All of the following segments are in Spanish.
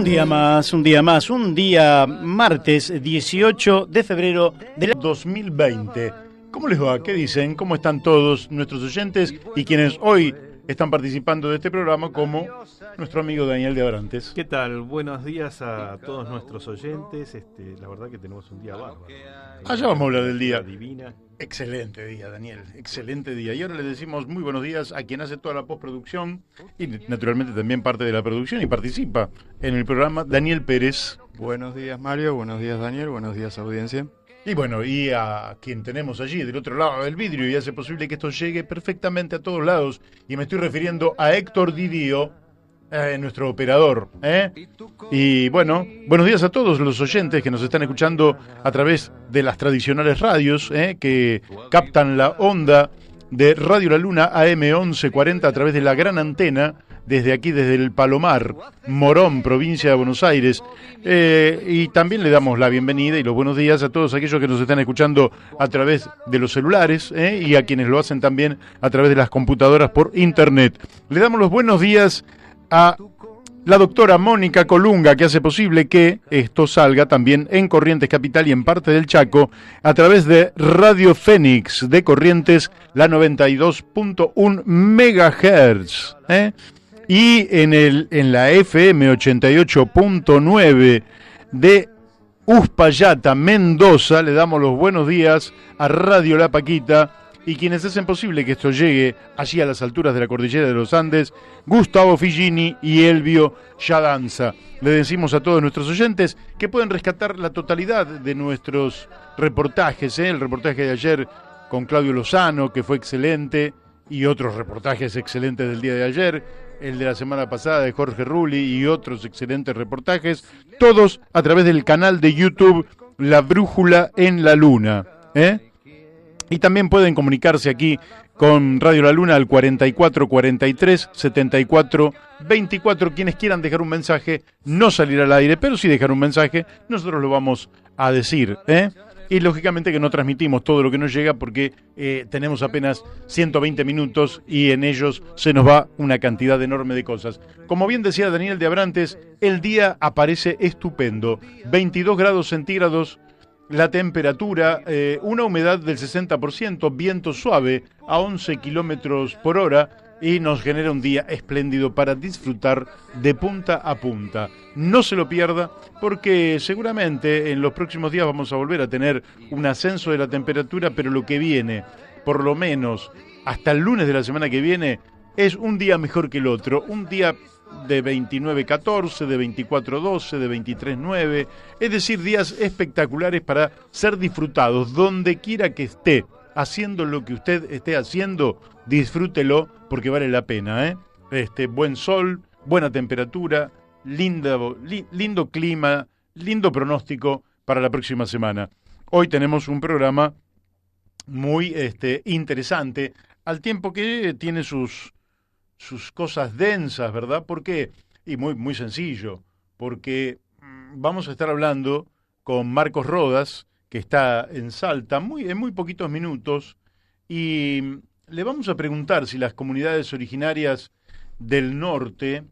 Un día martes 18 de febrero del 2020. ¿Cómo les va? ¿Qué dicen? ¿Cómo están todos nuestros oyentes y quienes hoy están participando de este programa, como nuestro amigo Daniel de Abrantes? ¿Qué tal? Buenos días a todos nuestros oyentes. La verdad que tenemos un día bárbaro. Ya vamos a hablar del día. Divina. Excelente día, Daniel, excelente día. Y ahora le decimos muy buenos días a quien hace toda la postproducción y naturalmente también parte de la producción y participa en el programa, Daniel Pérez. Buenos días, Mario, buenos días, Daniel, buenos días, audiencia. Y bueno, y a quien tenemos allí del otro lado del vidrio y hace posible que esto llegue perfectamente a todos lados. Y me estoy refiriendo a Héctor Didío, nuestro operador. Y bueno, buenos días a todos los oyentes que nos están escuchando a través de las tradicionales radios que captan la onda de Radio La Luna AM 1140 a través de la gran antena desde aquí, desde el Palomar, Morón, provincia de Buenos Aires. Y también le damos la bienvenida y los buenos días a todos aquellos que nos están escuchando a través de los celulares y a quienes lo hacen también a través de las computadoras por internet. Le damos los buenos días a la doctora Mónica Colunga, que hace posible que esto salga también en Corrientes Capital y en parte del Chaco a través de Radio Fénix de Corrientes, la 92.1 MHz. Y en la FM 88.9 de Uspallata, Mendoza, le damos los buenos días a Radio La Paquita y quienes hacen posible que esto llegue allí a las alturas de la cordillera de los Andes, Gustavo Figini y Elvio Yadanza. Le decimos a todos nuestros oyentes que pueden rescatar la totalidad de nuestros reportajes, el reportaje de ayer con Claudio Lozano, que fue excelente, y otros reportajes excelentes del día de ayer, el de la semana pasada de Jorge Rulli y otros excelentes reportajes, todos a través del canal de YouTube La Brújula en la Luna. Y también pueden comunicarse aquí con Radio La Luna al 44 43 74 24. Quienes quieran dejar un mensaje, no salir al aire, pero sí dejar un mensaje, nosotros lo vamos a decir. Y lógicamente que no transmitimos todo lo que nos llega porque tenemos apenas 120 minutos y en ellos se nos va una cantidad enorme de cosas. Como bien decía Daniel de Abrantes, el día aparece estupendo. 22 grados centígrados. La temperatura, una humedad del 60%, viento suave a 11 kilómetros por hora y nos genera un día espléndido para disfrutar de punta a punta. No se lo pierda porque seguramente en los próximos días vamos a volver a tener un ascenso de la temperatura, pero lo que viene, por lo menos hasta el lunes de la semana que viene, es un día mejor que el otro, un día de 29-14, de 24-12, de 23-9, es decir, días espectaculares para ser disfrutados, donde quiera que esté, haciendo lo que usted esté haciendo, disfrútelo, porque vale la pena, buen sol, buena temperatura, lindo clima, lindo pronóstico para la próxima semana. Hoy tenemos un programa muy interesante, al tiempo que tiene sus cosas densas, ¿verdad? ¿Por qué? Y muy sencillo, porque vamos a estar hablando con Marcos Rodas, que está en Salta, en muy poquitos minutos, y le vamos a preguntar si las comunidades originarias del norte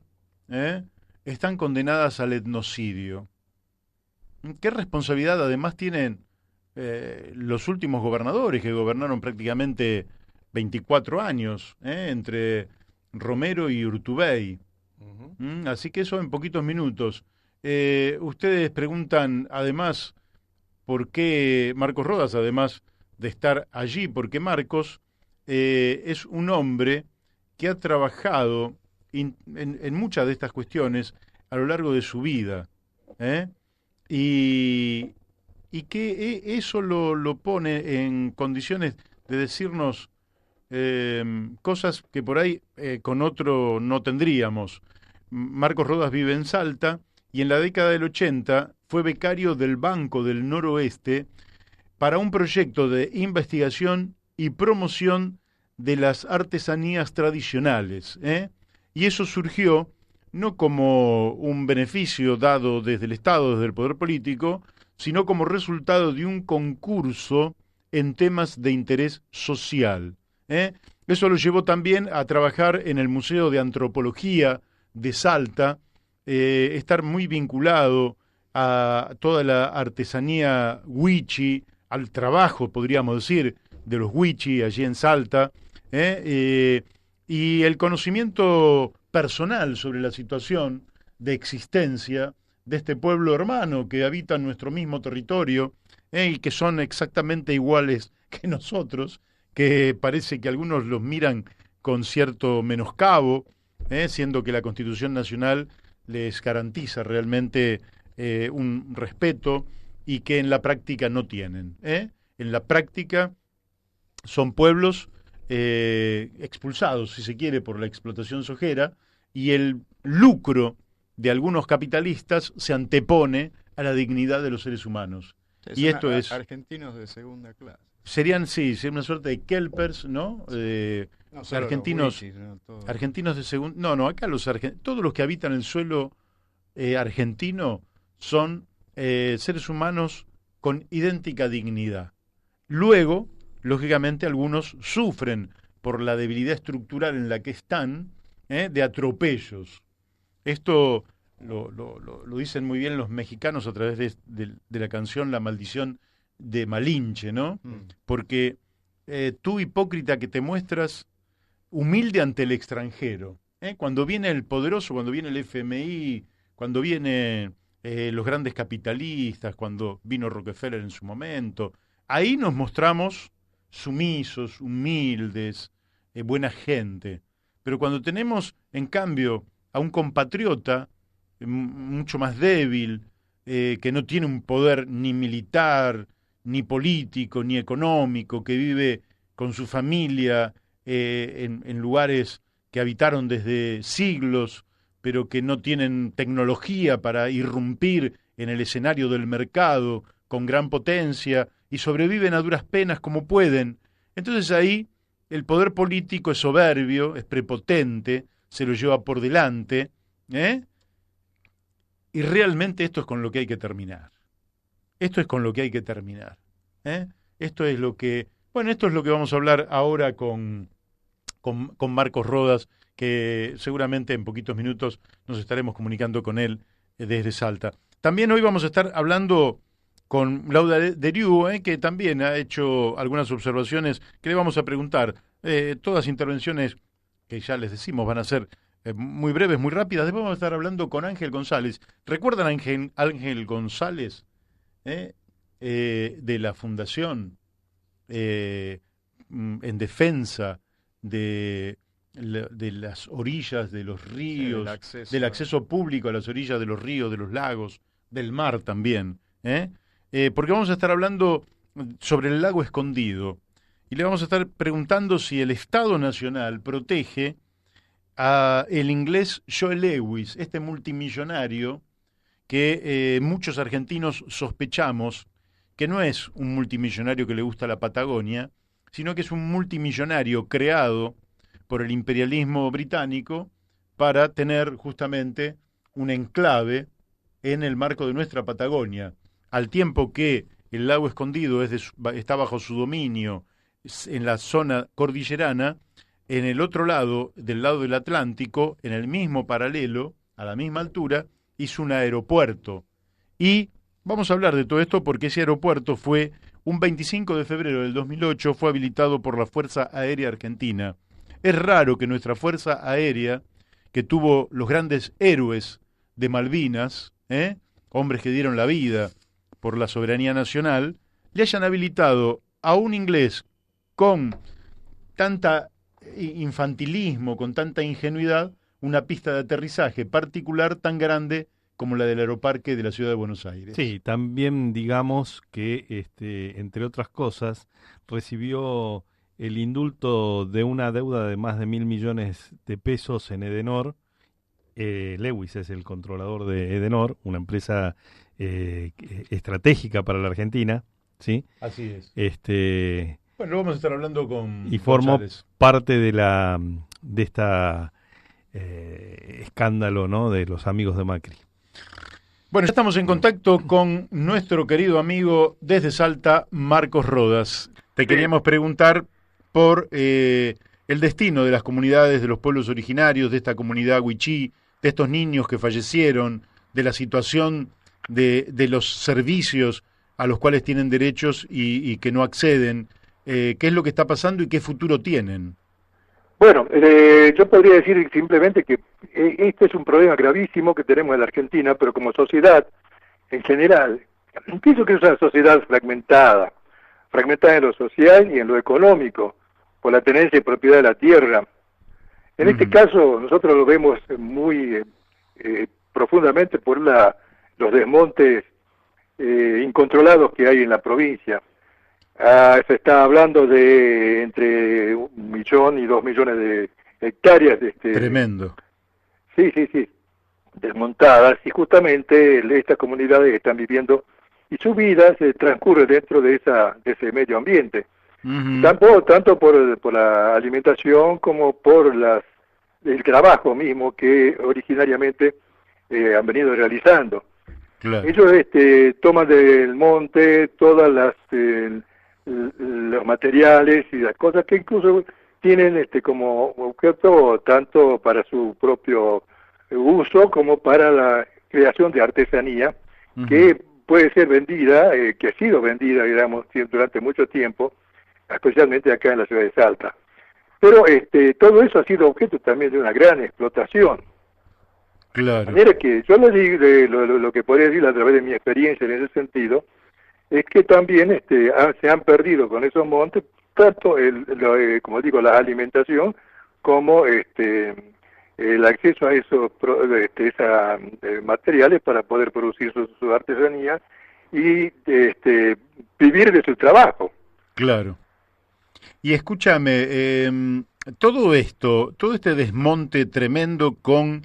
están condenadas al etnocidio. ¿Qué responsabilidad además tienen los últimos gobernadores que gobernaron prácticamente 24 años, entre Romero y Urtubey? Así que eso en poquitos minutos. Ustedes preguntan además por qué Marcos Rodas, además de estar allí, porque Marcos es un hombre que ha trabajado en muchas de estas cuestiones a lo largo de su vida, y que eso lo pone en condiciones de decirnos cosas que por ahí con otro no tendríamos. Marcos Rodas vive en Salta y en la década del 80 fue becario del Banco del Noroeste para un proyecto de investigación y promoción de las artesanías tradicionales. Y eso surgió no como un beneficio dado desde el Estado, desde el poder político, sino como resultado de un concurso en temas de interés social. Eso lo llevó también a trabajar en el Museo de Antropología de Salta, estar muy vinculado a toda la artesanía huichi, al trabajo, podríamos decir, de los huichi allí en Salta, y el conocimiento personal sobre la situación de existencia de este pueblo hermano que habita en nuestro mismo territorio, y que son exactamente iguales que nosotros, que parece que algunos los miran con cierto menoscabo, siendo que la Constitución Nacional les garantiza realmente un respeto y que en la práctica no tienen. En la práctica son pueblos expulsados, si se quiere, por la explotación sojera, y el lucro de algunos capitalistas se antepone a la dignidad de los seres humanos. Y esto es... Argentinos de segunda clase. Serían, sí, sería una suerte de kelpers, ¿no? No solo argentinos, los wichis, ¿no? Todo. argentinos de segunda... No, acá todos los que habitan el suelo argentino son seres humanos con idéntica dignidad. Luego, lógicamente, algunos sufren por la debilidad estructural en la que están, de atropellos. Esto lo dicen muy bien los mexicanos a través de la canción La Maldición de Malinche, ¿no? Porque tú, hipócrita, que te muestras humilde ante el extranjero, cuando viene el poderoso, cuando viene el FMI, cuando vienen los grandes capitalistas, cuando vino Rockefeller en su momento, ahí nos mostramos sumisos, humildes, buena gente. Pero cuando tenemos, en cambio, a un compatriota mucho más débil, que no tiene un poder ni militar, ni político, ni económico, que vive con su familia en lugares que habitaron desde siglos, pero que no tienen tecnología para irrumpir en el escenario del mercado con gran potencia y sobreviven a duras penas como pueden. Entonces ahí el poder político es soberbio, es prepotente, se lo lleva por delante, y realmente esto es con lo que hay que terminar. Esto es con lo que hay que terminar. Esto es lo que vamos a hablar ahora con Marcos Rodas, que seguramente en poquitos minutos nos estaremos comunicando con él desde Salta. También hoy vamos a estar hablando con Laura Deriu, que también ha hecho algunas observaciones que le vamos a preguntar. Todas intervenciones que ya les decimos van a ser muy breves, muy rápidas. Después vamos a estar hablando con Ángel González. ¿Recuerdan a Ángel González? De la Fundación en defensa de las orillas de los ríos, del acceso público a las orillas de los ríos, de los lagos, del mar también. Porque vamos a estar hablando sobre el lago Escondido y le vamos a estar preguntando si el Estado Nacional protege a el inglés Joe Lewis, este multimillonario que muchos argentinos sospechamos que no es un multimillonario que le gusta la Patagonia, sino que es un multimillonario creado por el imperialismo británico para tener justamente un enclave en el marco de nuestra Patagonia, al tiempo que el lago Escondido está bajo su dominio en la zona cordillerana. En el otro lado, del lado del Atlántico, en el mismo paralelo, a la misma altura, hizo un aeropuerto. Y vamos a hablar de todo esto porque ese aeropuerto fue, un 25 de febrero del 2008, fue habilitado por la Fuerza Aérea Argentina. Es raro que nuestra Fuerza Aérea, que tuvo los grandes héroes de Malvinas, hombres que dieron la vida por la soberanía nacional, le hayan habilitado a un inglés con tanta infantilismo, con tanta ingenuidad, una pista de aterrizaje particular tan grande como la del Aeroparque de la Ciudad de Buenos Aires. Sí, también digamos que, entre otras cosas, recibió el indulto de una deuda de más de 1.000 millones de pesos en Edenor. Lewis es el controlador de Edenor, una empresa estratégica para la Argentina, ¿sí? Así es. Bueno, lo vamos a estar hablando con y formó González. Parte de esta escándalo, ¿no?, de los amigos de Macri. Bueno, ya estamos en contacto con nuestro querido amigo desde Salta, Marcos Rodas. Te queríamos preguntar por el destino de las comunidades de los pueblos originarios, de esta comunidad huichí, de estos niños que fallecieron, de la situación de los servicios a los cuales tienen derechos y que no acceden? ¿Qué es lo que está pasando y qué futuro tienen? Bueno, yo podría decir simplemente que este es un problema gravísimo que tenemos en la Argentina, pero como sociedad en general, pienso que es una sociedad fragmentada en lo social y en lo económico, por la tenencia y propiedad de la tierra. En este caso, nosotros lo vemos muy profundamente por los desmontes incontrolados que hay en la provincia. Se está hablando de entre 1 millón y 2 millones de hectáreas. Tremendo. Sí, desmontadas, y justamente estas comunidades están viviendo y su vida se transcurre dentro de ese medio ambiente. Tanto por la alimentación como por el trabajo mismo que originariamente han venido realizando. Claro. Ellos toman del monte todas los materiales y las cosas que incluso tienen como objeto tanto para su propio uso como para la creación de artesanía, que puede ser vendida, que ha sido vendida, digamos, durante mucho tiempo, especialmente acá en la ciudad de Salta. Pero todo eso ha sido objeto también de una gran explotación. Claro. De manera que yo lo que podría decir a través de mi experiencia en ese sentido es que también se han perdido con esos montes tanto como digo, la alimentación como el acceso a esos materiales para poder producir su artesanía y vivir de su trabajo. Claro. Y escúchame, todo este desmonte tremendo con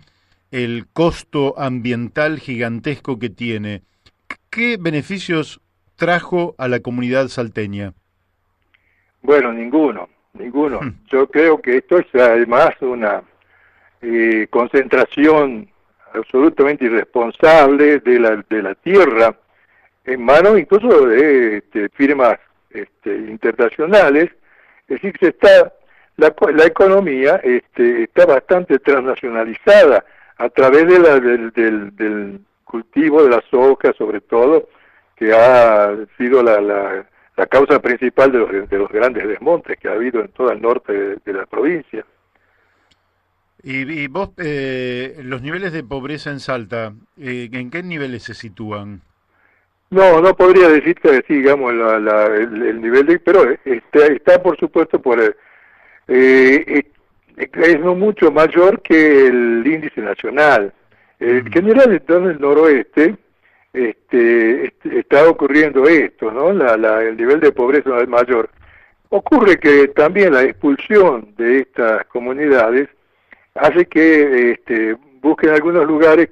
el costo ambiental gigantesco que tiene, ¿qué beneficios trajo a la comunidad salteña? Bueno, ninguno. Yo creo que esto es además una concentración absolutamente irresponsable de la tierra en manos incluso de firmas internacionales. Es decir, la economía está bastante transnacionalizada a través del cultivo de la soja, sobre todo, que ha sido la causa principal de los grandes desmontes que ha habido en todo el norte de la provincia. Y vos, los niveles de pobreza en Salta, ¿en qué niveles se sitúan? No podría decir que sí, digamos, el nivel pero está por supuesto es no mucho mayor que el índice nacional. En general, en el noroeste está ocurriendo esto, ¿no? El nivel de pobreza es mayor. Ocurre que también la expulsión de estas comunidades hace que busquen algunos lugares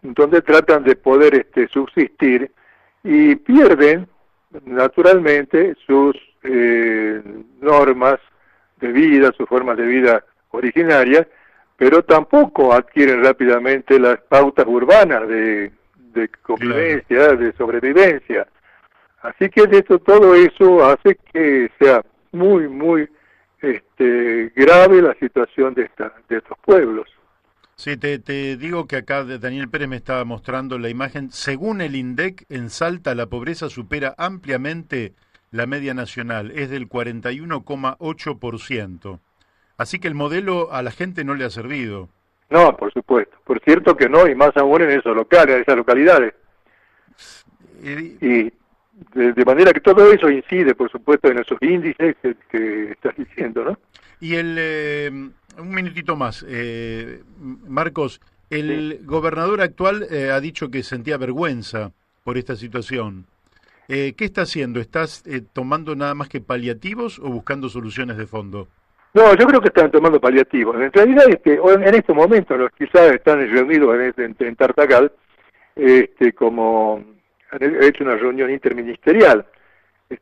donde tratan de poder subsistir y pierden naturalmente sus normas de vida, sus formas de vida originarias, pero tampoco adquieren rápidamente las pautas urbanas de convivencia, de sobrevivencia. Así que todo eso hace que sea muy, muy grave la situación de estos pueblos. Sí, te digo que acá Daniel Pérez me estaba mostrando la imagen. Según el INDEC, en Salta la pobreza supera ampliamente la media nacional, es del 41,8%. Así que el modelo a la gente no le ha servido. No, por supuesto. Por cierto que no, y más aún en esas localidades. Y de manera que todo eso incide, por supuesto, en esos índices que estás diciendo, ¿no? Y un minutito más, Marcos, el gobernador actual ha dicho que sentía vergüenza por esta situación. ¿Qué está haciendo? ¿Estás tomando nada más que paliativos o buscando soluciones de fondo? No, yo creo que están tomando paliativos. En realidad, en estos momentos, quizás están reunidos en Tartagal, como han hecho una reunión interministerial.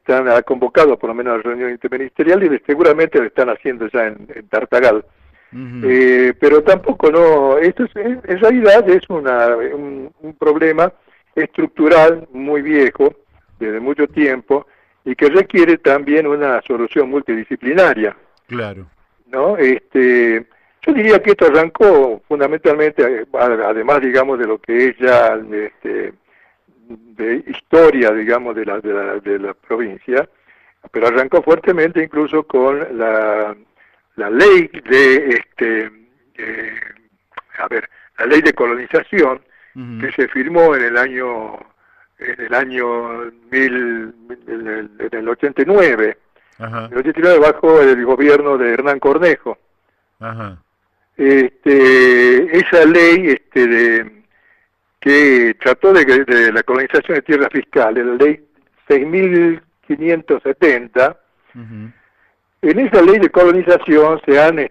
Han convocado por lo menos a la reunión interministerial y seguramente lo están haciendo ya en Tartagal. Pero tampoco esto en realidad es un problema estructural muy viejo, desde mucho tiempo, y que requiere también una solución multidisciplinaria. Claro. ¿No? Yo diría que esto arrancó fundamentalmente, además, digamos, de lo que es ya de historia, digamos, de la provincia, pero arrancó fuertemente incluso con la ley la ley de colonización que se firmó en el año 89, Ajá. el 89 bajo el gobierno de Hernán Cornejo. Ajá. Esa ley que trató de la colonización de tierras fiscales, la ley 6.570. Ujú. En esa ley de colonización se han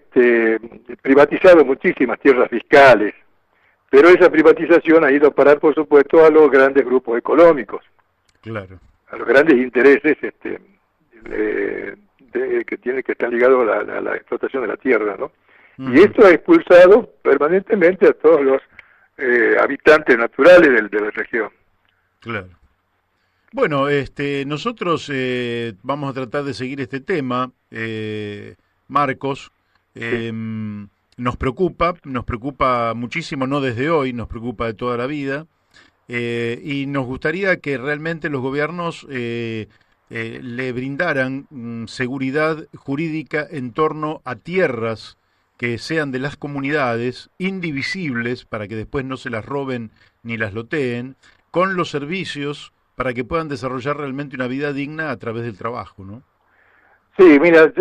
privatizado muchísimas tierras fiscales, pero esa privatización ha ido a parar, por supuesto, a los grandes grupos económicos, Claro. a los grandes intereses que están ligados a la explotación de la tierra, ¿no? Ujú. Y esto ha expulsado permanentemente a todos los habitantes naturales de la región. Claro. Bueno, nosotros vamos a tratar de seguir este tema, Marcos. Nos preocupa muchísimo, no desde hoy, nos preocupa de toda la vida, y nos gustaría que realmente los gobiernos le brindaran seguridad jurídica en torno a tierras que sean de las comunidades, indivisibles, para que después no se las roben ni las loteen, con los servicios para que puedan desarrollar realmente una vida digna a través del trabajo, ¿no? Sí, mira,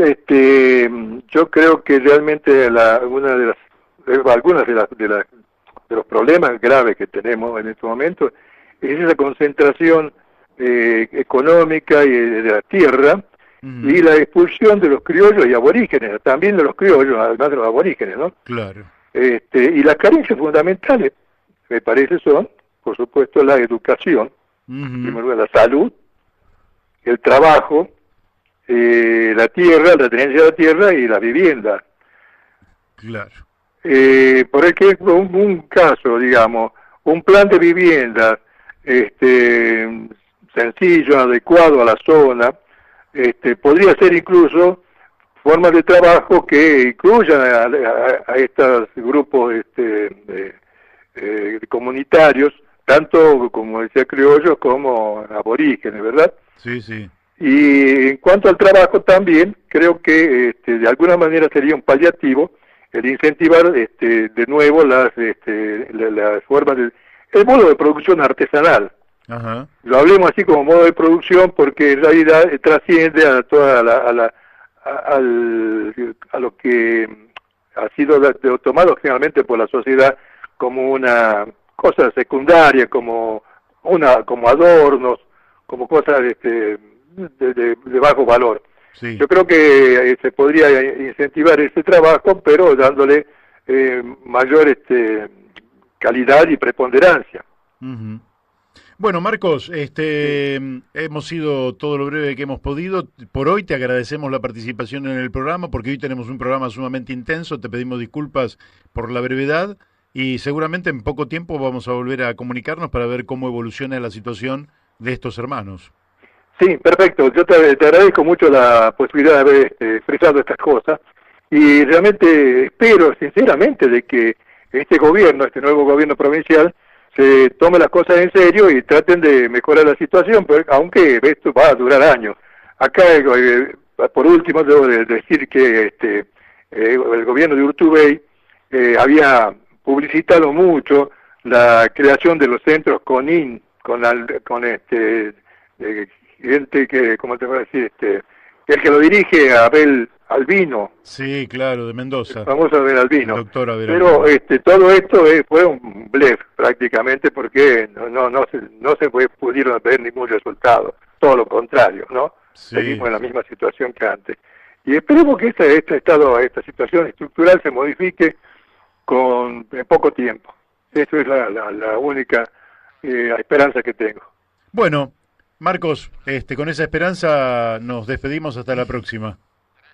yo creo que realmente algunos de los problemas graves que tenemos en este momento es esa concentración económica y de la tierra, y la expulsión de los criollos y aborígenes, también de los criollos, además de los aborígenes, ¿no? Claro. Y las carencias fundamentales, me parece, son, por supuesto, la educación, en primer lugar, la salud, el trabajo, la tierra, la tenencia de la tierra y la vivienda. Claro. Por ejemplo, un caso, digamos, un plan de vivienda sencillo, adecuado a la zona, podría ser incluso formas de trabajo que incluyan a estos grupos comunitarios, tanto, como decía, criollos como aborígenes, ¿verdad? Sí, sí. Y en cuanto al trabajo también, creo que de alguna manera sería un paliativo el incentivar de nuevo las formas el modo de producción artesanal. Ajá. Lo hablemos así como modo de producción porque en realidad trasciende a toda a lo que ha sido tomado generalmente por la sociedad como una cosa secundaria, como adornos, como cosas de bajo valor. Sí. Yo creo que se podría incentivar ese trabajo, pero dándole mayor calidad y preponderancia. Ujú. Bueno, Marcos, hemos sido todo lo breve que hemos podido. Por hoy te agradecemos la participación en el programa, porque hoy tenemos un programa sumamente intenso. Te pedimos disculpas por la brevedad y seguramente en poco tiempo vamos a volver a comunicarnos para ver cómo evoluciona la situación de estos hermanos. Sí, perfecto. Yo te agradezco mucho la posibilidad de haber expresado estas cosas y realmente espero sinceramente de que este nuevo gobierno provincial, se tome las cosas en serio y traten de mejorar la situación, aunque esto va a durar años. Acá, por último, debo decir que el gobierno de Urtubey había publicitado mucho la creación de los centros CONIN, gente que, ¿cómo te voy a decir? El que lo dirige, Abel Albino. Sí, claro, de Mendoza. El famoso Abel Albino. Doctor Abel Pero Albino. todo esto fue un blef prácticamente porque no se pudieron ver ningún resultado. Todo lo contrario, ¿no? Sí. Seguimos en la misma situación que antes. Y esperemos que esta situación estructural se modifique en poco tiempo. Eso es la única esperanza que tengo. Bueno, Marcos, con esa esperanza nos despedimos hasta la próxima.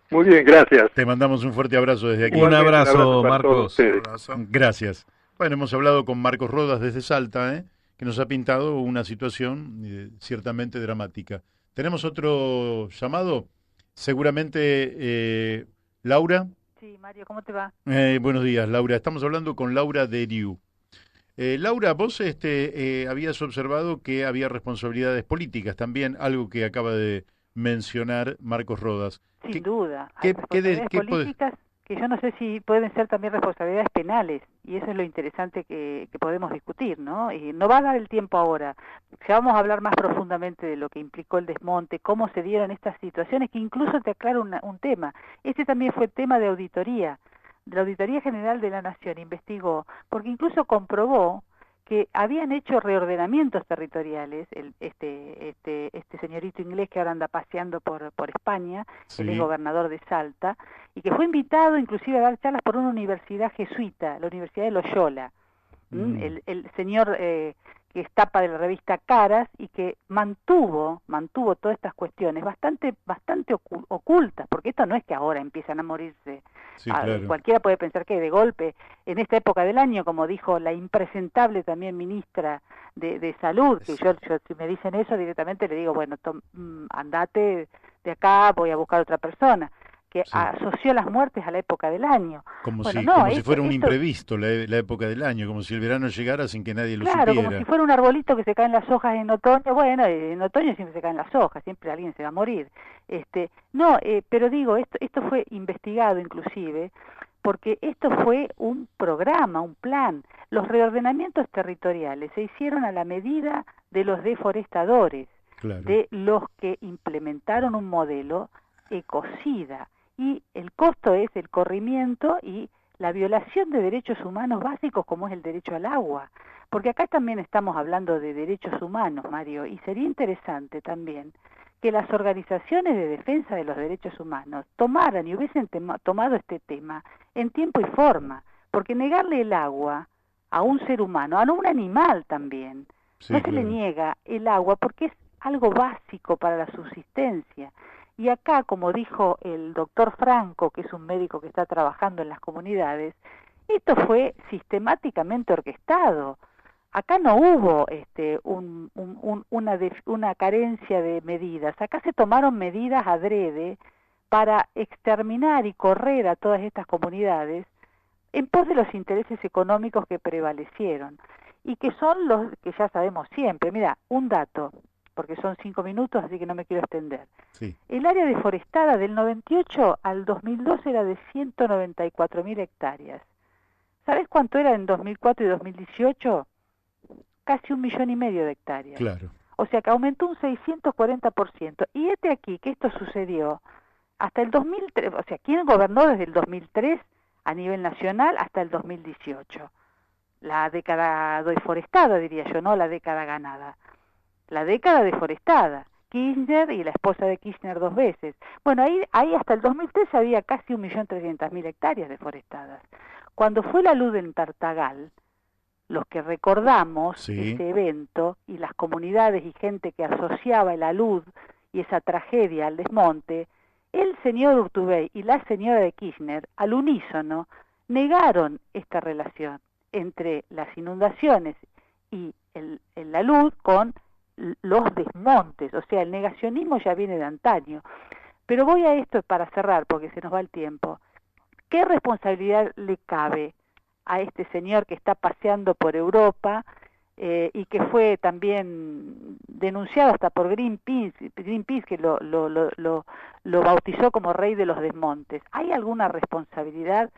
Muy bien, gracias. Te mandamos un fuerte abrazo desde aquí. Un abrazo, para todos Marcos. ustedes. Gracias. Bueno, hemos hablado con Marcos Rodas desde Salta, que nos ha pintado una situación ciertamente dramática. ¿Tenemos otro llamado? Seguramente, Laura. Sí, Mario, ¿cómo te va? Buenos días, Laura. Estamos hablando con Laura Deriu. Laura, vos habías observado que había responsabilidades políticas también, algo que acaba de mencionar Marcos Rodas. Sin duda, hay ¿Qué responsabilidades políticas que yo no sé si pueden ser también responsabilidades penales, y eso es lo interesante que podemos discutir, ¿no? Y no va a dar el tiempo ahora. Ya vamos a hablar más profundamente de lo que implicó el desmonte, cómo se dieron estas situaciones, que incluso te aclaro un tema. Este también fue tema de auditoría. La Auditoría General de la Nación investigó, porque incluso comprobó que habían hecho reordenamientos territoriales, este señorito inglés que ahora anda paseando por España, él es gobernador de Salta, y que fue invitado inclusive a dar charlas por una universidad jesuita, la Universidad de Loyola. El señor que es tapa de la revista Caras y que mantuvo todas estas cuestiones bastante ocultas, porque esto no es que ahora empiezan a morirse. Claro. Cualquiera puede pensar que de golpe, en esta época del año, como dijo la impresentable también ministra de Salud, que yo si me dicen eso directamente le digo, bueno, andate de acá, voy a buscar otra persona, que asoció las muertes a la época del año. Como Bueno, si fuera un imprevisto la época del año, como si el verano llegara sin que nadie lo supiera. Claro, como si fuera un arbolito que se caen las hojas en otoño. Bueno, en otoño siempre se caen las hojas, siempre alguien se va a morir. Pero digo, esto fue investigado inclusive, porque esto fue un programa, un plan. Los reordenamientos territoriales se hicieron a la medida de los deforestadores, de los que implementaron un modelo ecocida. Y el costo es el corrimiento y la violación de derechos humanos básicos como es el derecho al agua. Porque acá también estamos hablando de derechos humanos, Mario, y sería interesante también que las organizaciones de defensa de los derechos humanos tomaran y hubiesen tomado este tema en tiempo y forma, porque negarle el agua a un ser humano, a un animal también, no se le niega el agua porque es algo básico para la subsistencia. Y acá, como dijo el doctor Franco, que es un médico que está trabajando en las comunidades, esto fue sistemáticamente orquestado. Acá no hubo una carencia de medidas. Acá se tomaron medidas adrede para exterminar y correr a todas estas comunidades en pos de los intereses económicos que prevalecieron y que son los que ya sabemos siempre. Mira, un dato, porque son 5 minutos, así que no me quiero extender. El área deforestada del 98 al 2002 era de 194.000 hectáreas. ¿Sabes cuánto era en 2004 y 2018? Casi 1,5 millones de hectáreas. Claro. O sea que aumentó un 640%. Y aquí que esto sucedió hasta el 2003, o sea, ¿quién gobernó desde el 2003 a nivel nacional hasta el 2018? La década deforestada, diría yo, no la década ganada. La década deforestada. Kirchner y la esposa de Kirchner 2 veces. Bueno, ahí hasta el 2003 había casi 1.300.000 hectáreas deforestadas. Cuando fue la luz en Tartagal, los que recordamos ese evento y las comunidades y gente que asociaba el alud y esa tragedia al desmonte, el señor Urtubey y la señora de Kirchner, al unísono, negaron esta relación entre las inundaciones y el alud con los desmontes. O sea, el negacionismo ya viene de antaño. Pero voy a esto para cerrar, porque se nos va el tiempo. ¿Qué responsabilidad le cabe a este señor que está paseando por Europa y que fue también denunciado hasta por Greenpeace que lo bautizó como rey de los desmontes? ¿Hay alguna responsabilidad,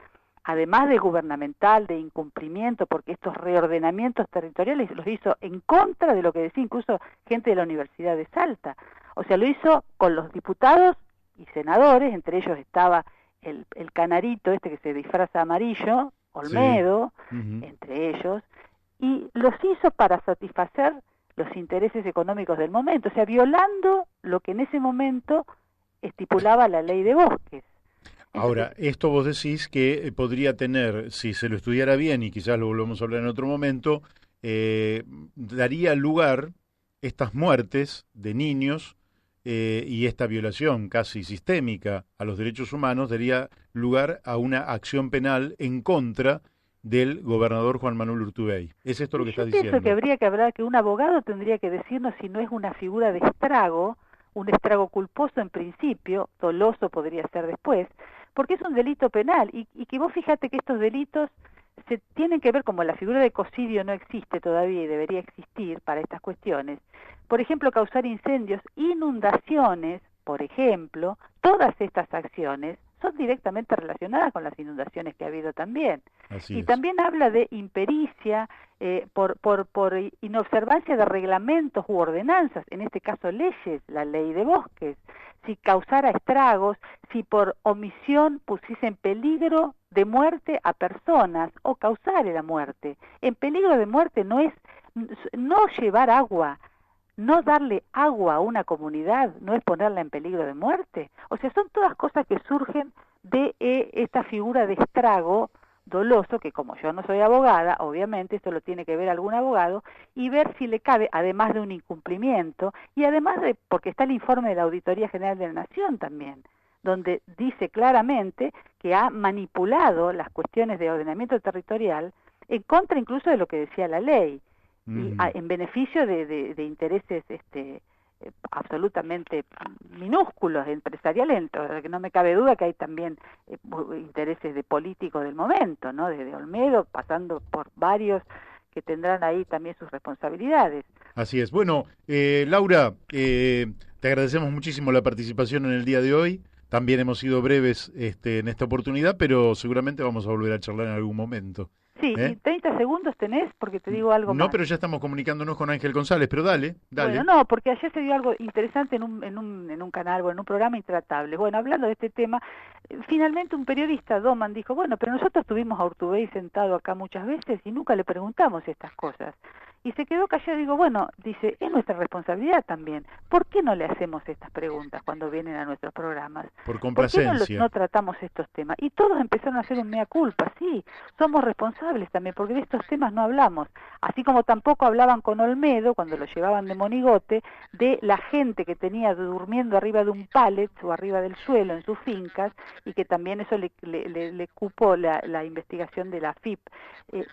además de gubernamental, de incumplimiento, porque estos reordenamientos territoriales los hizo en contra de lo que decía incluso gente de la Universidad de Salta? O sea, lo hizo con los diputados y senadores, entre ellos estaba el canarito este que se disfraza amarillo, Olmedo, entre ellos, y los hizo para satisfacer los intereses económicos del momento, o sea, violando lo que en ese momento estipulaba la ley de bosques. Ahora, esto vos decís que podría tener, si se lo estudiara bien, y quizás lo volvamos a hablar en otro momento, daría lugar estas muertes de niños y esta violación casi sistémica a los derechos humanos daría lugar a una acción penal en contra del gobernador Juan Manuel Urtubey. ¿Es esto lo que estás diciendo? Yo pienso que habría que hablar, que un abogado tendría que decirnos si no es una figura de estrago, un estrago culposo en principio, doloso podría ser después, porque es un delito penal, y que vos fíjate que estos delitos se tienen que ver, como la figura de ecocidio no existe todavía y debería existir para estas cuestiones, por ejemplo, causar incendios, inundaciones, por ejemplo, todas estas acciones son directamente relacionadas con las inundaciones que ha habido también. Así Y es. también habla de impericia, por inobservancia de reglamentos u ordenanzas, en este caso leyes, la ley de bosques, si causara estragos, si por omisión pusiese en peligro de muerte a personas o causare la muerte. En peligro de muerte no es no llevar agua, no darle agua a una comunidad, no es ponerla en peligro de muerte. O sea, son todas cosas que surgen de esta figura de estrago doloso, que como yo no soy abogada, obviamente esto lo tiene que ver algún abogado, y ver si le cabe, además de un incumplimiento, y además de, porque está el informe de la Auditoría General de la Nación también, donde dice claramente que ha manipulado las cuestiones de ordenamiento territorial en contra incluso de lo que decía la ley, y en beneficio de intereses absolutamente minúsculos, empresariales, que no me cabe duda que hay también intereses de políticos del momento, ¿no? Desde Olmedo, pasando por varios que tendrán ahí también sus responsabilidades. Así es. Bueno, Laura, te agradecemos muchísimo la participación en el día de hoy. También hemos sido breves en esta oportunidad, pero seguramente vamos a volver a charlar en algún momento. Sí, y 30 segundos tenés, porque te digo algo No, más. pero ya estamos comunicándonos con Ángel González, pero dale. Bueno, no, porque ayer se dio algo interesante en un canal, bueno, en un programa Intratable. Bueno, hablando de este tema, finalmente un periodista, Doman, dijo, bueno, pero nosotros tuvimos a Urtubey sentado acá muchas veces y nunca le preguntamos estas cosas. Y se quedó callado y digo, bueno, dice, es nuestra responsabilidad también. ¿Por qué no le hacemos estas preguntas cuando vienen a nuestros programas? Por ¿Por qué complacencia. no tratamos estos temas? Y todos empezaron a hacer un mea culpa, sí, somos responsables también, porque de estos temas no hablamos. Así como tampoco hablaban con Olmedo, cuando lo llevaban de monigote, de la gente que tenía durmiendo arriba de un pallet o arriba del suelo en sus fincas, y que también eso le cupó la investigación de la FIP.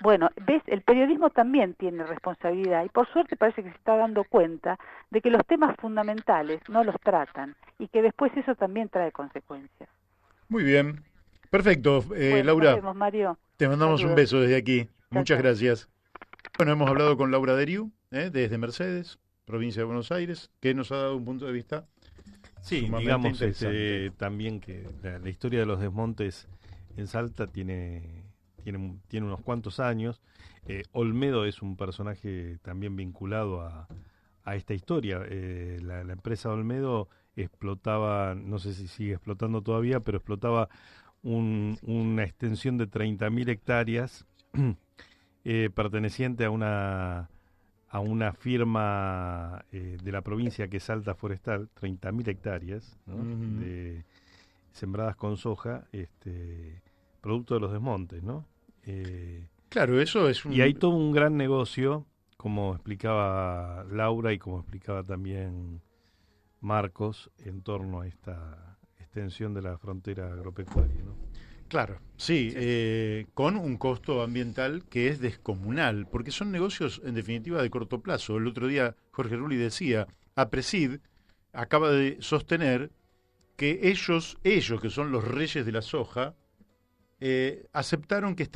Bueno, ves, el periodismo también tiene responsabilidad, y por suerte parece que se está dando cuenta de que los temas fundamentales no los tratan, y que después eso también trae consecuencias. Muy bien. Perfecto. Bueno, Laura, nos vemos, Mario. te mandamos un Saludos. beso desde aquí. Chao, Muchas chao. gracias. Bueno, hemos hablado con Laura Deriu, desde Mercedes, provincia de Buenos Aires, que nos ha dado un punto de vista Sí, sumamente digamos interesante. también que la historia de los desmontes en Salta tiene unos cuantos años. Olmedo es un personaje también vinculado a esta historia. La empresa Olmedo explotaba, no sé si sigue explotando todavía, pero explotaba una extensión de 30.000 hectáreas perteneciente a una firma de la provincia que es Salta Forestal, 30.000 hectáreas, ¿no? Sembradas con soja, producto de los desmontes, ¿no? Claro, eso es Y hay todo un gran negocio, como explicaba Laura y como explicaba también Marcos, en torno a esta extensión de la frontera agropecuaria, ¿no? Claro, sí, con un costo ambiental que es descomunal, porque son negocios en definitiva de corto plazo. El otro día Jorge Rulli decía, APRESID acaba de sostener que ellos que son los reyes de la soja, aceptaron que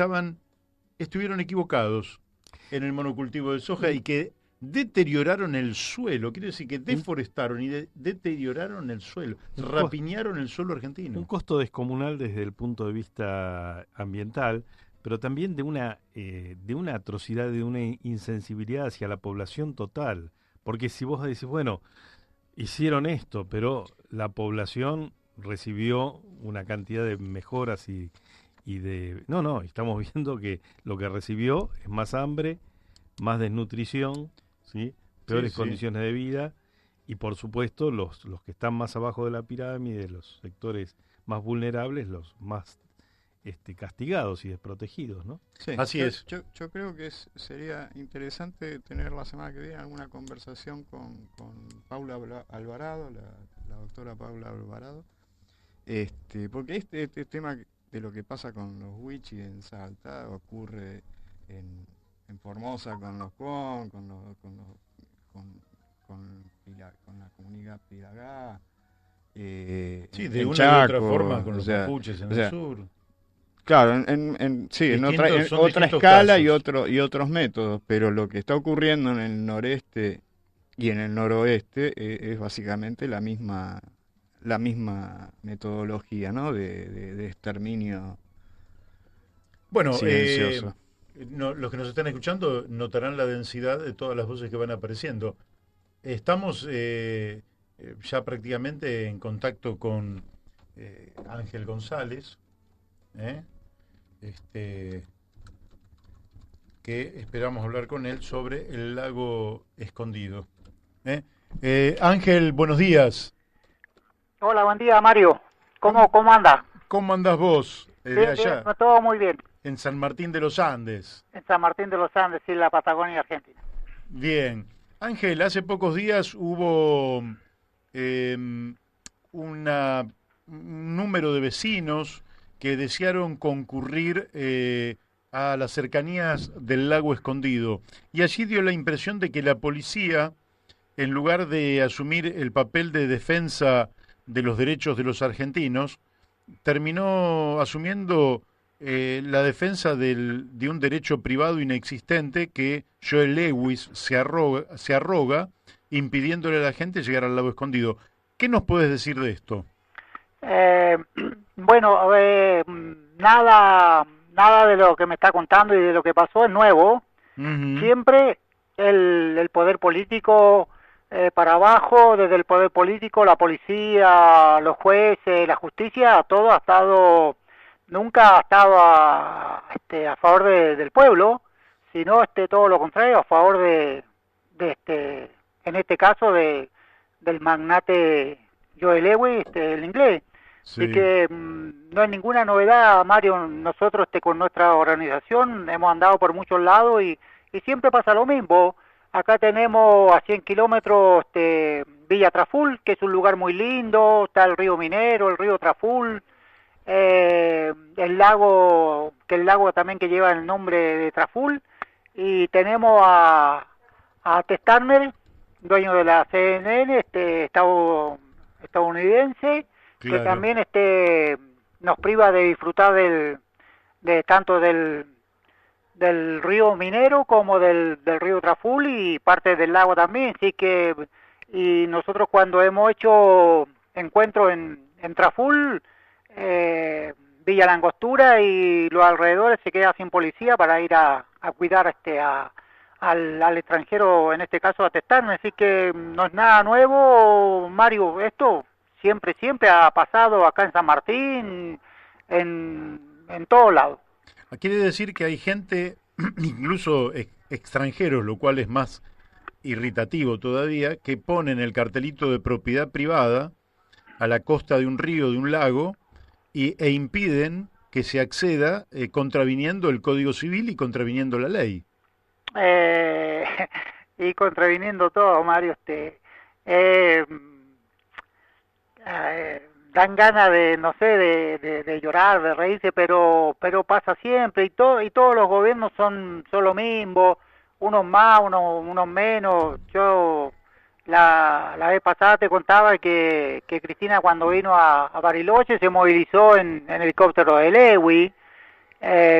estuvieron equivocados en el monocultivo de soja y que deterioraron el suelo, quiere decir que deforestaron y deterioraron el suelo, rapiñaron el suelo argentino. Un costo descomunal desde el punto de vista ambiental, pero también de una atrocidad, de una insensibilidad hacia la población total. Porque si vos decís, bueno, hicieron esto, pero la población recibió una cantidad de mejoras y de... No, estamos viendo que lo que recibió es más hambre, más desnutrición, ¿sí? Peores condiciones de vida y por supuesto los que están más abajo de la pirámide, los sectores más vulnerables, los más castigados y desprotegidos, ¿no? Sí, así es. Yo creo que sería interesante tener la semana que viene alguna conversación con Paula Alvarado, la doctora Paula Alvarado, porque este tema de lo que pasa con los wichis en Salta ocurre en Formosa con los con la comunidad Piragá, Sí, de en una Chaco, y otra forma con o los sea, mapuches en o sea, el sur. claro, sí, en Son otra distintos escala casos. y otros métodos, pero lo que está ocurriendo en el noreste y en el noroeste es básicamente la misma metodología, ¿no? De exterminio Bueno, silencioso. los que nos están escuchando notarán la densidad de todas las voces que van apareciendo. Estamos ya prácticamente en contacto con Ángel González, ¿eh? este, que esperamos hablar con él sobre el lago escondido. ¿Eh? Ángel, buenos días. Hola, buen día, Mario. ¿Cómo, ¿Cómo anda? cómo andás vos de Bien, bien, allá, todo muy bien. en San Martín de los Andes? En San Martín de los Andes, sí, la Patagonia Argentina. Bien. Ángel, hace pocos días hubo eh, un número de vecinos que desearon concurrir a las cercanías del lago Escondido. Y allí dio la impresión de que la policía, en lugar de asumir el papel de defensa de los derechos de los argentinos, terminó asumiendo la defensa de un derecho privado inexistente que Joel Lewis se arroga, impidiéndole a la gente llegar al lago escondido. ¿Qué nos puedes decir de esto? Eh, bueno, nada de lo que me está contando y de lo que pasó es nuevo. Ujú. Siempre el poder político para abajo, desde el poder político, la policía, los jueces, la justicia, todo ha estado, nunca ha estado a favor del pueblo, sino todo lo contrario, a favor en este caso, del magnate Joe Lewis, el inglés. Así Sí. que no hay ninguna novedad, Mario. Nosotros con nuestra organización hemos andado por muchos lados y siempre pasa lo mismo. Acá tenemos a 100 kilómetros Villa Traful, que es un lugar muy lindo, está el río Minero, el río Traful, el lago también que lleva el nombre de Traful, y tenemos a Testarmer, dueño de la CNN, estadounidense, que Claro. también nos priva de disfrutar de tanto del río Minero como del río Traful y parte del lago también. Así que, y nosotros cuando hemos hecho encuentros en Traful, Villa Langostura y los alrededores se queda sin policía para ir a cuidar al extranjero, en este caso a testarme. Así que no es nada nuevo, Mario. Esto siempre ha pasado acá en San Martín, en todos lados. Quiere decir que hay gente, incluso extranjeros, lo cual es más irritativo todavía, que ponen el cartelito de propiedad privada a la costa de un río, de un lago, e impiden que se acceda contraviniendo el Código Civil y contraviniendo la ley. Eh, y contraviniendo todo, Mario, eh, dan ganas de, no sé, de llorar, de reírse, pero pasa siempre y todos los gobiernos son lo mismo, unos más, unos menos. Yo la vez pasada te contaba que Cristina cuando vino a Bariloche se movilizó en helicóptero de Lewy.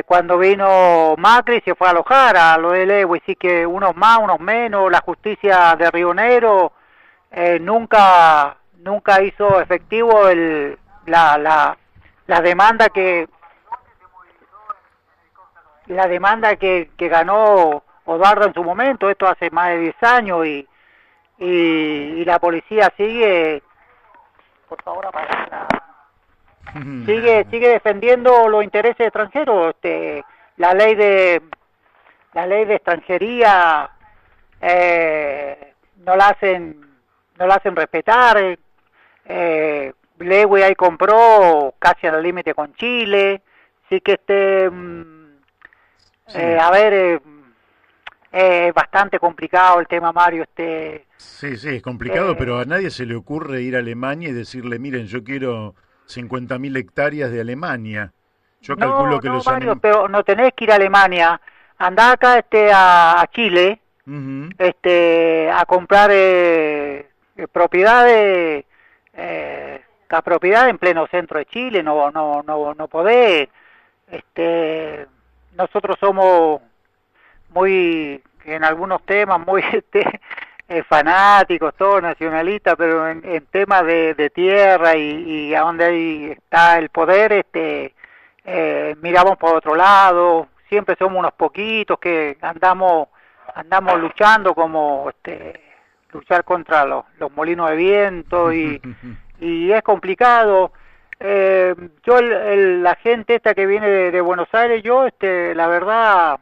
Cuando vino Macri se fue a alojar a lo de Lewy, así que unos más, unos menos. La justicia de Río Negro nunca hizo efectivo la demanda que ganó Odardo en su momento. Esto hace más de 10 años y la policía sigue, por favor, sigue defendiendo los intereses extranjeros. La ley de la ley de extranjería no la hacen respetar. Lewy ahí compró casi al límite con Chile. Así que Sí. a ver, es bastante complicado el tema, Mario. Sí, sí, es complicado, pero a Eh, nadie se le ocurre ir a Alemania y decirle, miren, yo quiero 50.000 hectáreas de Alemania. Yo calculo que no, los Mario, alemanes... pero no tenés que ir a Alemania. Andá acá a Chile, a comprar propiedades la propiedad en pleno centro de Chile, no podés. Nosotros somos muy, en algunos temas, muy fanáticos, todos nacionalistas, pero en temas de tierra y a donde ahí está el poder, miramos por otro lado. Siempre somos unos poquitos que andamos luchando como luchar contra los molinos de viento y es complicado. Yo la gente esta que viene de Buenos Aires, yo la verdad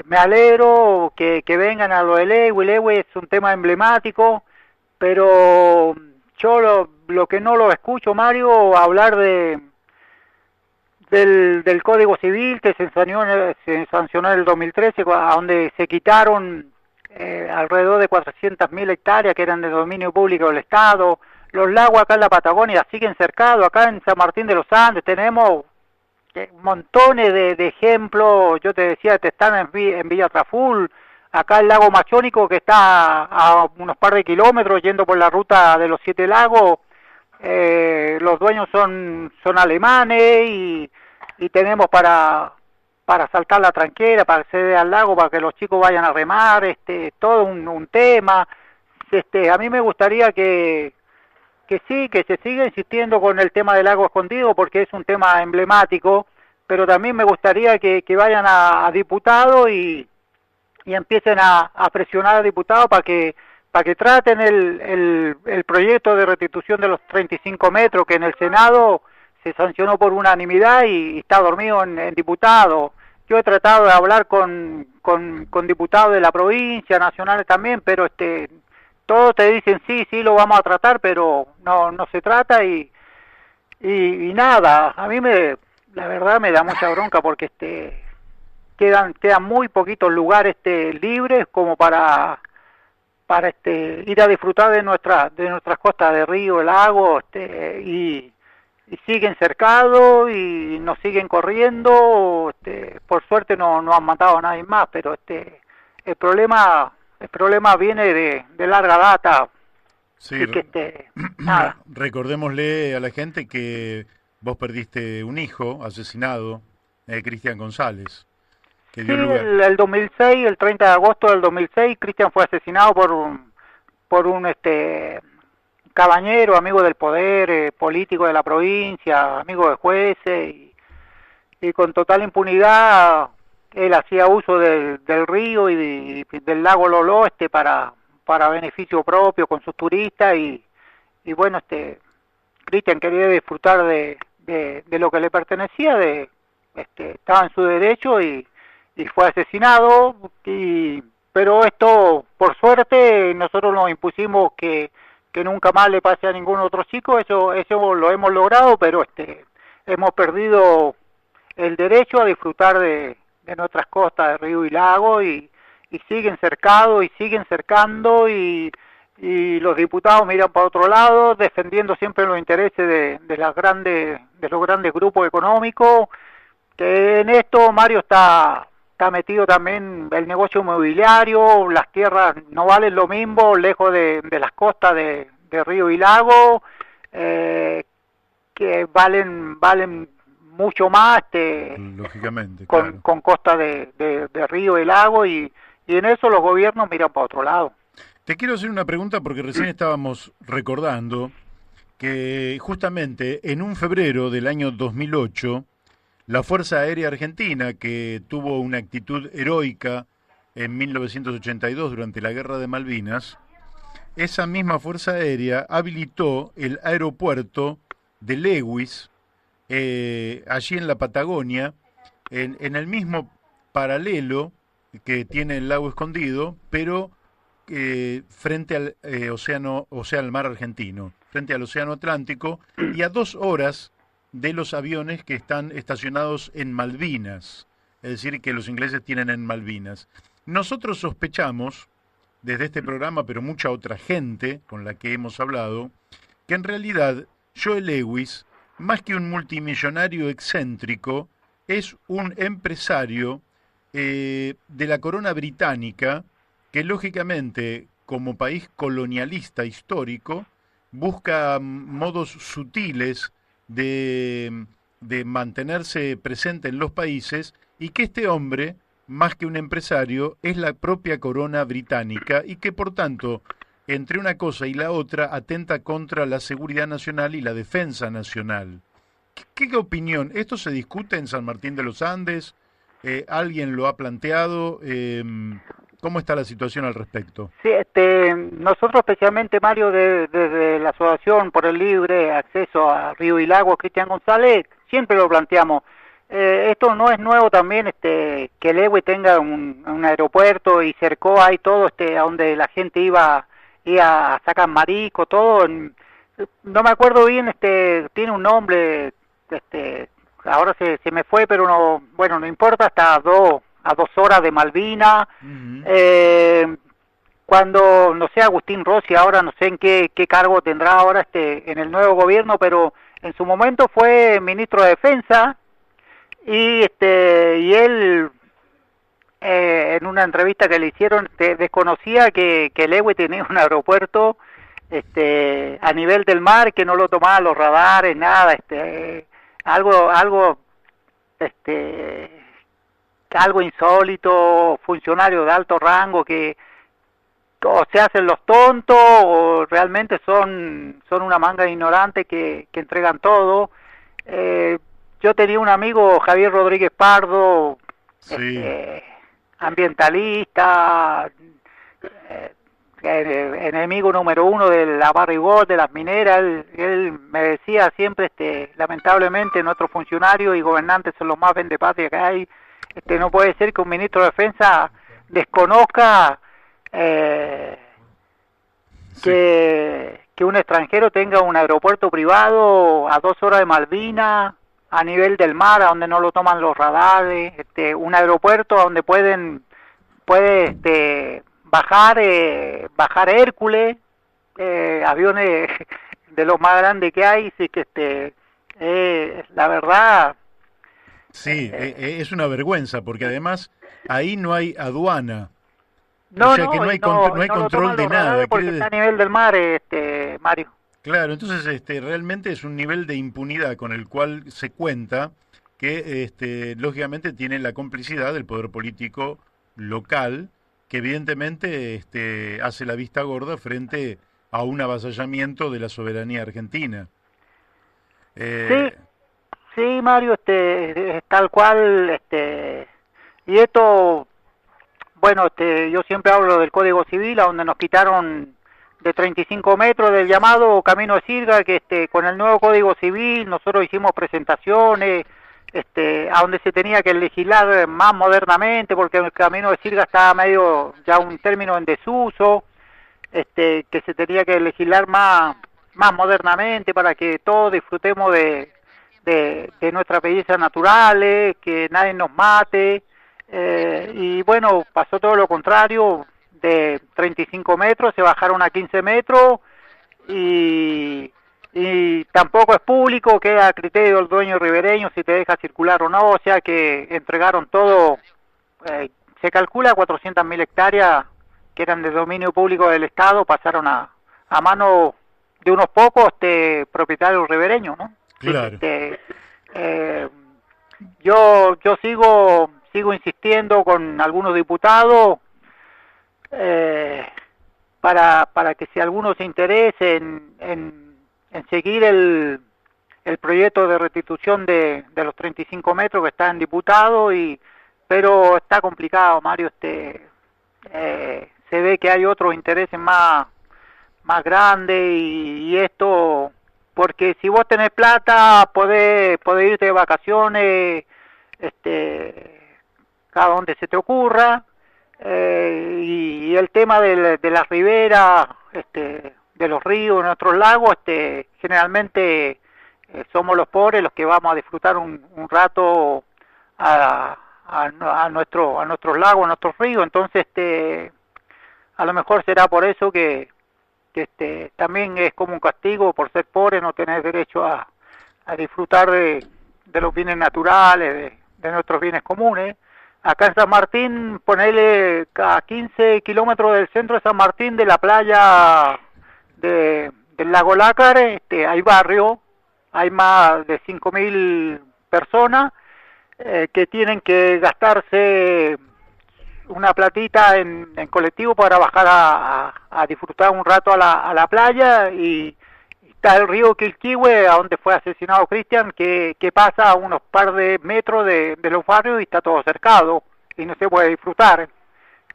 me alegro que vengan a lo de Lehue. Lehue es un tema emblemático, pero yo lo que no lo escucho, Mario, hablar del Código Civil que se sancionó en el 2013, a donde se quitaron alrededor de 400.000 hectáreas que eran de dominio público del Estado. Los lagos acá en la Patagonia siguen cercados. Acá en San Martín de los Andes tenemos montones de ejemplos. Yo te decía, están en Villa Traful. Acá el lago Machónico, que está a unos par de kilómetros yendo por la ruta de los 7 lagos, los dueños son alemanes y tenemos para saltar la tranquera, para acceder al lago, para que los chicos vayan a remar, todo un tema. A mí me gustaría que se siga insistiendo con el tema del lago escondido, porque es un tema emblemático, pero también me gustaría que vayan a diputados y empiecen a presionar a diputados para que traten el proyecto de restitución de los 35 metros, que en el Senado se sancionó por unanimidad y está dormido en diputados. Yo he tratado de hablar con diputados de la provincia, nacionales también, pero todos te dicen sí, lo vamos a tratar, pero no se trata y nada. A mí la verdad me da mucha bronca porque quedan muy poquitos lugares libres como para ir a disfrutar de nuestras costas de río, lago, y siguen cercados y nos siguen corriendo. Por suerte no han matado a nadie más, pero el problema viene de larga data. Sí, y que nada. Recordémosle a la gente que vos perdiste un hijo asesinado, Cristian González, que dio lugar. El 2006, el 30 de agosto del 2006, Cristian fue asesinado por un cabañero, amigo del poder, político de la provincia, amigo de jueces, y con total impunidad él hacía uso del río y del lago Loló para beneficio propio con sus turistas y bueno, Cristian quería disfrutar de lo que le pertenecía, estaba en su derecho y fue asesinado, pero esto, por suerte, nosotros nos impusimos que nunca más le pase a ningún otro chico. Eso lo hemos logrado, pero hemos perdido el derecho a disfrutar de nuestras costas de río y lago y siguen cercados y siguen cercando y los diputados miran para otro lado, defendiendo siempre los intereses de los grandes grupos económicos, que en esto Mario está metido también el negocio inmobiliario. Las tierras no valen lo mismo lejos de las costas de río y lago, que valen mucho más lógicamente, con costas de río y lago y en eso los gobiernos miran para otro lado. Te quiero hacer una pregunta porque recién estábamos recordando que justamente en un febrero del año 2008 la Fuerza Aérea Argentina, que tuvo una actitud heroica en 1982 durante la Guerra de Malvinas, esa misma Fuerza Aérea habilitó el aeropuerto de Lewis, allí en la Patagonia, en el mismo paralelo que tiene el lago Escondido, pero frente al al mar argentino, frente al océano Atlántico, y a 2 horas de los aviones que están estacionados en Malvinas, es decir, que los ingleses tienen en Malvinas. Nosotros sospechamos, desde este programa, pero mucha otra gente con la que hemos hablado, que en realidad Joe Lewis, más que un multimillonario excéntrico, es un empresario de la corona británica, que lógicamente, como país colonialista histórico, busca modos sutiles de mantenerse presente en los países y que este hombre, más que un empresario, es la propia corona británica y que por tanto, entre una cosa y la otra, atenta contra la seguridad nacional y la defensa nacional. ¿Qué opinión? ¿Esto se discute en San Martín de los Andes? ¿Alguien lo ha planteado? ¿Cómo está la situación al respecto? Sí, nosotros especialmente, Mario, desde la Asociación por el Libre Acceso a Río y Lago, Cristian González, siempre lo planteamos. Esto no es nuevo también, que el EWE tenga un aeropuerto y cercó ahí todo, a donde la gente iba a sacar marisco, todo. No me acuerdo bien, tiene un nombre, ahora se me fue, pero no, bueno, no importa, está a 2 horas de Malvina. Cuando, no sé, Agustín Rossi, ahora no sé en qué cargo tendrá ahora en el nuevo gobierno, pero en su momento fue ministro de Defensa y él en una entrevista que le hicieron desconocía que el EWE tenía un aeropuerto a nivel del mar, que no lo tomaban los radares, nada, algo insólito, funcionarios de alto rango que o se hacen los tontos o realmente son una manga de ignorantes que entregan todo. Yo tenía un amigo, Javier Rodríguez Pardo, sí, ambientalista, enemigo número 1 de la barrigol, de las mineras. Él me decía siempre, lamentablemente nuestros funcionarios y gobernantes son los más vendepatria que hay. No puede ser que un ministro de Defensa desconozca que un extranjero tenga un aeropuerto privado a 2 horas de Malvina, a nivel del mar, a donde no lo toman los radares, un aeropuerto donde puede bajar Hércules, aviones de los más grandes que hay, así que la verdad. Sí, es una vergüenza, porque además ahí no hay aduana. No, o sea que no hay control de nada. Porque está a nivel del mar, Mario. Claro, entonces realmente es un nivel de impunidad con el cual se cuenta que lógicamente tiene la complicidad del poder político local, que evidentemente hace la vista gorda frente a un avasallamiento de la soberanía argentina. Sí, Mario, tal cual, y esto, bueno, yo siempre hablo del Código Civil, a donde nos quitaron de 35 metros del llamado Camino de Sirga, que con el nuevo Código Civil nosotros hicimos presentaciones, a donde se tenía que legislar más modernamente, porque el Camino de Sirga estaba medio ya un término en desuso, que se tenía que legislar más modernamente para que todos disfrutemos de nuestras bellezas naturales, que nadie nos mate, y bueno, pasó todo lo contrario. De 35 metros se bajaron a 15 metros y tampoco es público, queda a criterio del dueño ribereño si te deja circular o no, o sea que entregaron todo, se calcula 400.000 hectáreas que eran de dominio público del Estado, pasaron a mano de unos pocos propietarios ribereños, ¿no? Claro. Yo sigo insistiendo con algunos diputados para que si alguno se interese en seguir el proyecto de restitución de los 35 metros que está en diputado, pero está complicado, Mario. Se ve que hay otros intereses más grandes y esto, porque si vos tenés plata podés irte de vacaciones cada donde se te ocurra. Y el tema de las riberas, de los ríos, de nuestros lagos, generalmente somos los pobres los que vamos a disfrutar un rato a nuestros lagos, a nuestros ríos. Entonces, a lo mejor será por eso que también es como un castigo por ser pobre, no tener derecho a disfrutar de los bienes naturales, de nuestros bienes comunes. Acá en San Martín, ponele a 15 kilómetros del centro de San Martín, de la playa de el lago Lácar, hay barrio, hay más de 5.000 personas que tienen que gastarse una platita en colectivo para bajar a disfrutar un rato a la playa, y está el río Quilquihue, a donde fue asesinado Cristian, que pasa a unos par de metros de los barrios y está todo cercado y no se puede disfrutar.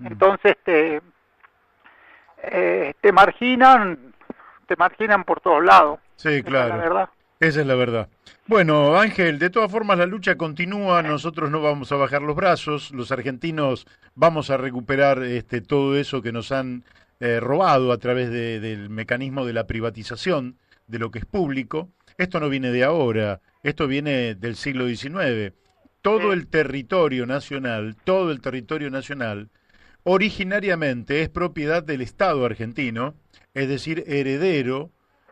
Entonces te marginan por todos lados. Sí, claro. Esa es la verdad. Esa es la verdad. Bueno, Ángel, de todas formas la lucha continúa, nosotros no vamos a bajar los brazos, los argentinos vamos a recuperar todo eso que nos han robado a través del mecanismo de la privatización de lo que es público. Esto no viene de ahora, esto viene del siglo XIX. Todo el territorio nacional, originariamente es propiedad del Estado argentino, es decir, heredero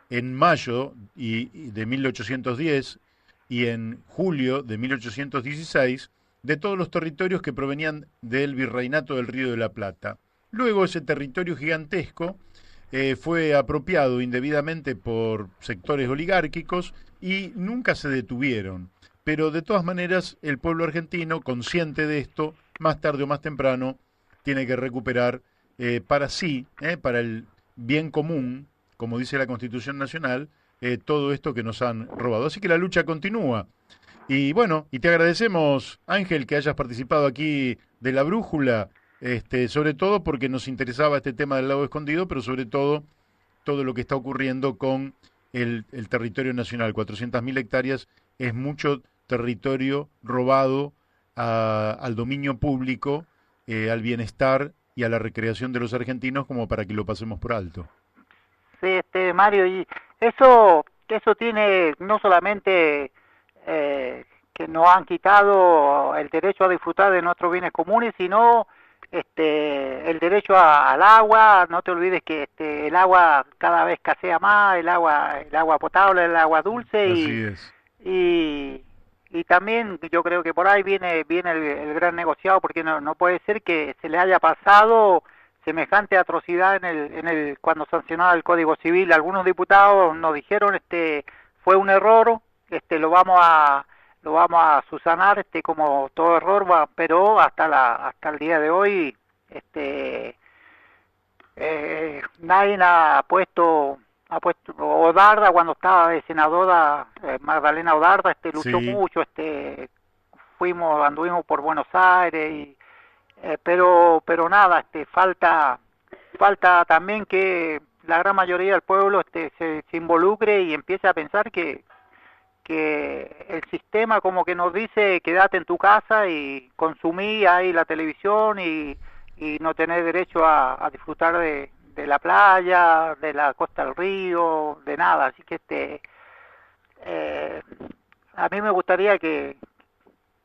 en mayo de 1810 y en julio de 1816 de todos los territorios que provenían del virreinato del Río de la Plata. Luego ese territorio gigantesco fue apropiado indebidamente por sectores oligárquicos y nunca se detuvieron. Pero de todas maneras el pueblo argentino, consciente de esto, más tarde o más temprano, tiene que recuperar para sí, para el bien común, como dice la Constitución Nacional, todo esto que nos han robado. Así que la lucha continúa. Y bueno, y te agradecemos, Ángel, que hayas participado aquí de La Brújula, sobre todo porque nos interesaba este tema del lago escondido, pero sobre todo lo que está ocurriendo con el territorio nacional. 400.000 hectáreas es mucho territorio robado al dominio público, al bienestar y a la recreación de los argentinos, como para que lo pasemos por alto. Sí, Mario, y eso tiene no solamente que nos han quitado el derecho a disfrutar de nuestros bienes comunes, sino el derecho al agua. No te olvides que el agua cada vez escasea más, el agua potable, el agua dulce. Así es. Y también yo creo que por ahí viene el gran negociado, porque no puede ser que se le haya pasado semejante atrocidad cuando sancionaba el Código Civil. Algunos diputados nos dijeron fue un error, lo vamos a subsanar, como todo error, pero hasta el día de hoy nadie ha puesto Odarda, cuando estaba de senadora, Magdalena Odarda, luchó mucho, anduvimos por Buenos Aires pero nada, falta también que la gran mayoría del pueblo se involucre y empiece a pensar que el sistema como que nos dice quédate en tu casa y consumí ahí la televisión y no tener derecho a disfrutar de la playa, de la costa del río, de nada. Así que a mí me gustaría que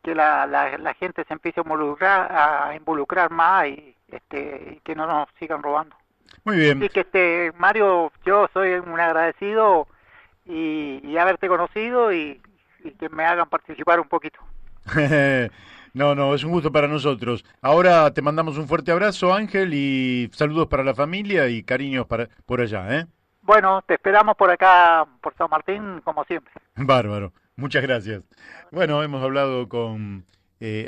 la gente se empiece a involucrar más y que no nos sigan robando. Muy bien. Así que Mario, yo soy un agradecido y haberte conocido y que me hagan participar un poquito. No, es un gusto para nosotros. Ahora te mandamos un fuerte abrazo, Ángel, y saludos para la familia y cariños por allá, ¿eh? Bueno, te esperamos por acá, por San Martín, como siempre. Bárbaro. Muchas gracias. Bueno, hemos hablado con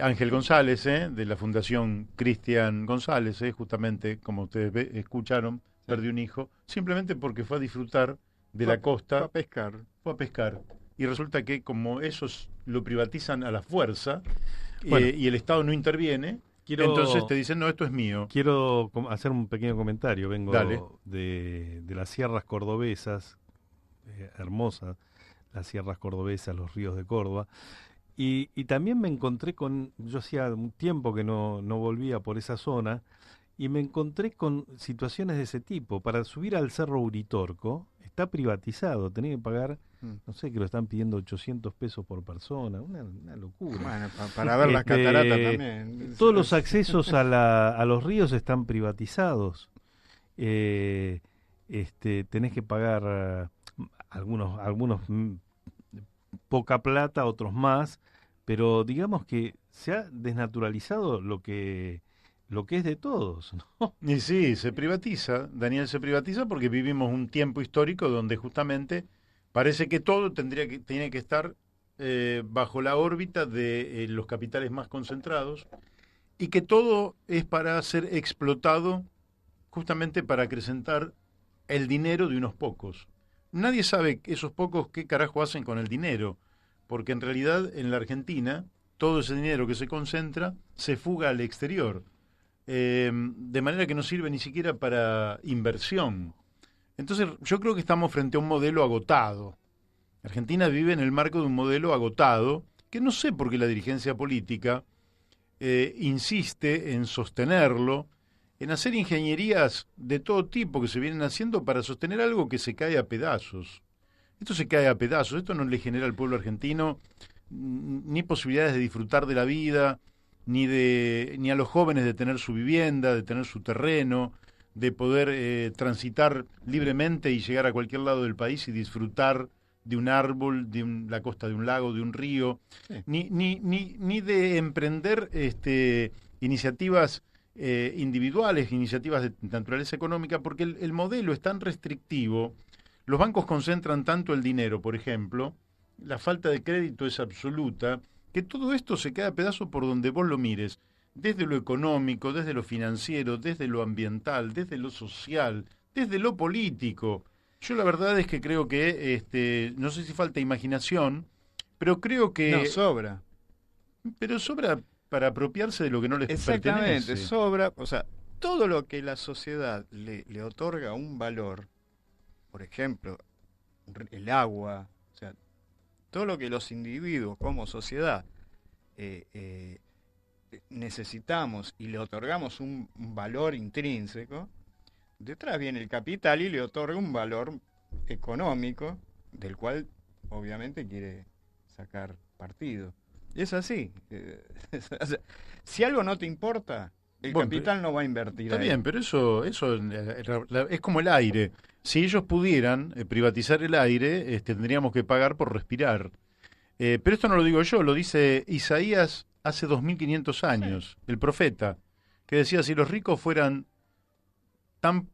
Ángel González, de la Fundación Cristian González, justamente, como ustedes escucharon, perdió un hijo, simplemente porque fue a disfrutar de la costa. Fue a pescar. Fue a pescar. Y resulta que como esos lo privatizan a la fuerza, bueno, y el Estado no interviene, entonces te dicen, no, esto es mío. Quiero hacer un pequeño comentario. Vengo Dale. de las sierras cordobesas, hermosas, las sierras cordobesas, los ríos de Córdoba, y también me encontré yo hacía un tiempo que no volvía por esa zona, y me encontré con situaciones de ese tipo. Para subir al Cerro Uritorco, está privatizado, tenía que pagar, no sé, que lo están pidiendo 800 pesos por persona, una locura. Bueno, para ver las cataratas también. Todos los accesos a los ríos están privatizados. Tenés que pagar algunos poca plata, otros más, pero digamos que se ha desnaturalizado lo que lo que es de todos, ¿no? Y sí, se privatiza, Daniel, se privatiza porque vivimos un tiempo histórico donde justamente parece que todo tiene que estar bajo la órbita de los capitales más concentrados y que todo es para ser explotado justamente para acrecentar el dinero de unos pocos. Nadie sabe esos pocos qué carajo hacen con el dinero, porque en realidad en la Argentina todo ese dinero que se concentra se fuga al exterior, de manera que no sirve ni siquiera para inversión. Entonces yo creo que estamos frente a un modelo agotado. Argentina vive en el marco de un modelo agotado, que no sé por qué la dirigencia política insiste en sostenerlo, en hacer ingenierías de todo tipo que se vienen haciendo para sostener algo que se cae a pedazos. Esto se cae a pedazos, esto no le genera al pueblo argentino ni posibilidades de disfrutar de la vida, ni a los jóvenes de tener su vivienda, de tener su terreno, de poder transitar libremente y llegar a cualquier lado del país y disfrutar de un árbol, la costa de un lago, de un río, Sí. ni de emprender iniciativas individuales, iniciativas de naturaleza económica, porque el modelo es tan restrictivo, los bancos concentran tanto el dinero, por ejemplo, la falta de crédito es absoluta, que todo esto se cae a pedazos por donde vos lo mires, desde lo económico, desde lo financiero, desde lo ambiental, desde lo social, desde lo político. Yo la verdad es que creo que, no sé si falta imaginación, pero creo que... No, sobra. Pero sobra para apropiarse de lo que no les Exactamente, pertenece. sobra. O sea, todo lo que la sociedad le otorga un valor, por ejemplo, el agua, o sea, todo lo que los individuos como sociedad necesitamos y le otorgamos un valor intrínseco, detrás viene el capital y le otorga un valor económico del cual obviamente quiere sacar partido. Y es así. O sea, si algo no te importa, el Bueno, capital no va a invertir Está ahí. bien, pero eso es como el aire. Si ellos pudieran privatizar el aire, tendríamos que pagar por respirar. Pero esto no lo digo yo, lo dice Isaías hace 2500 años, el profeta, que decía, si los ricos fueran tan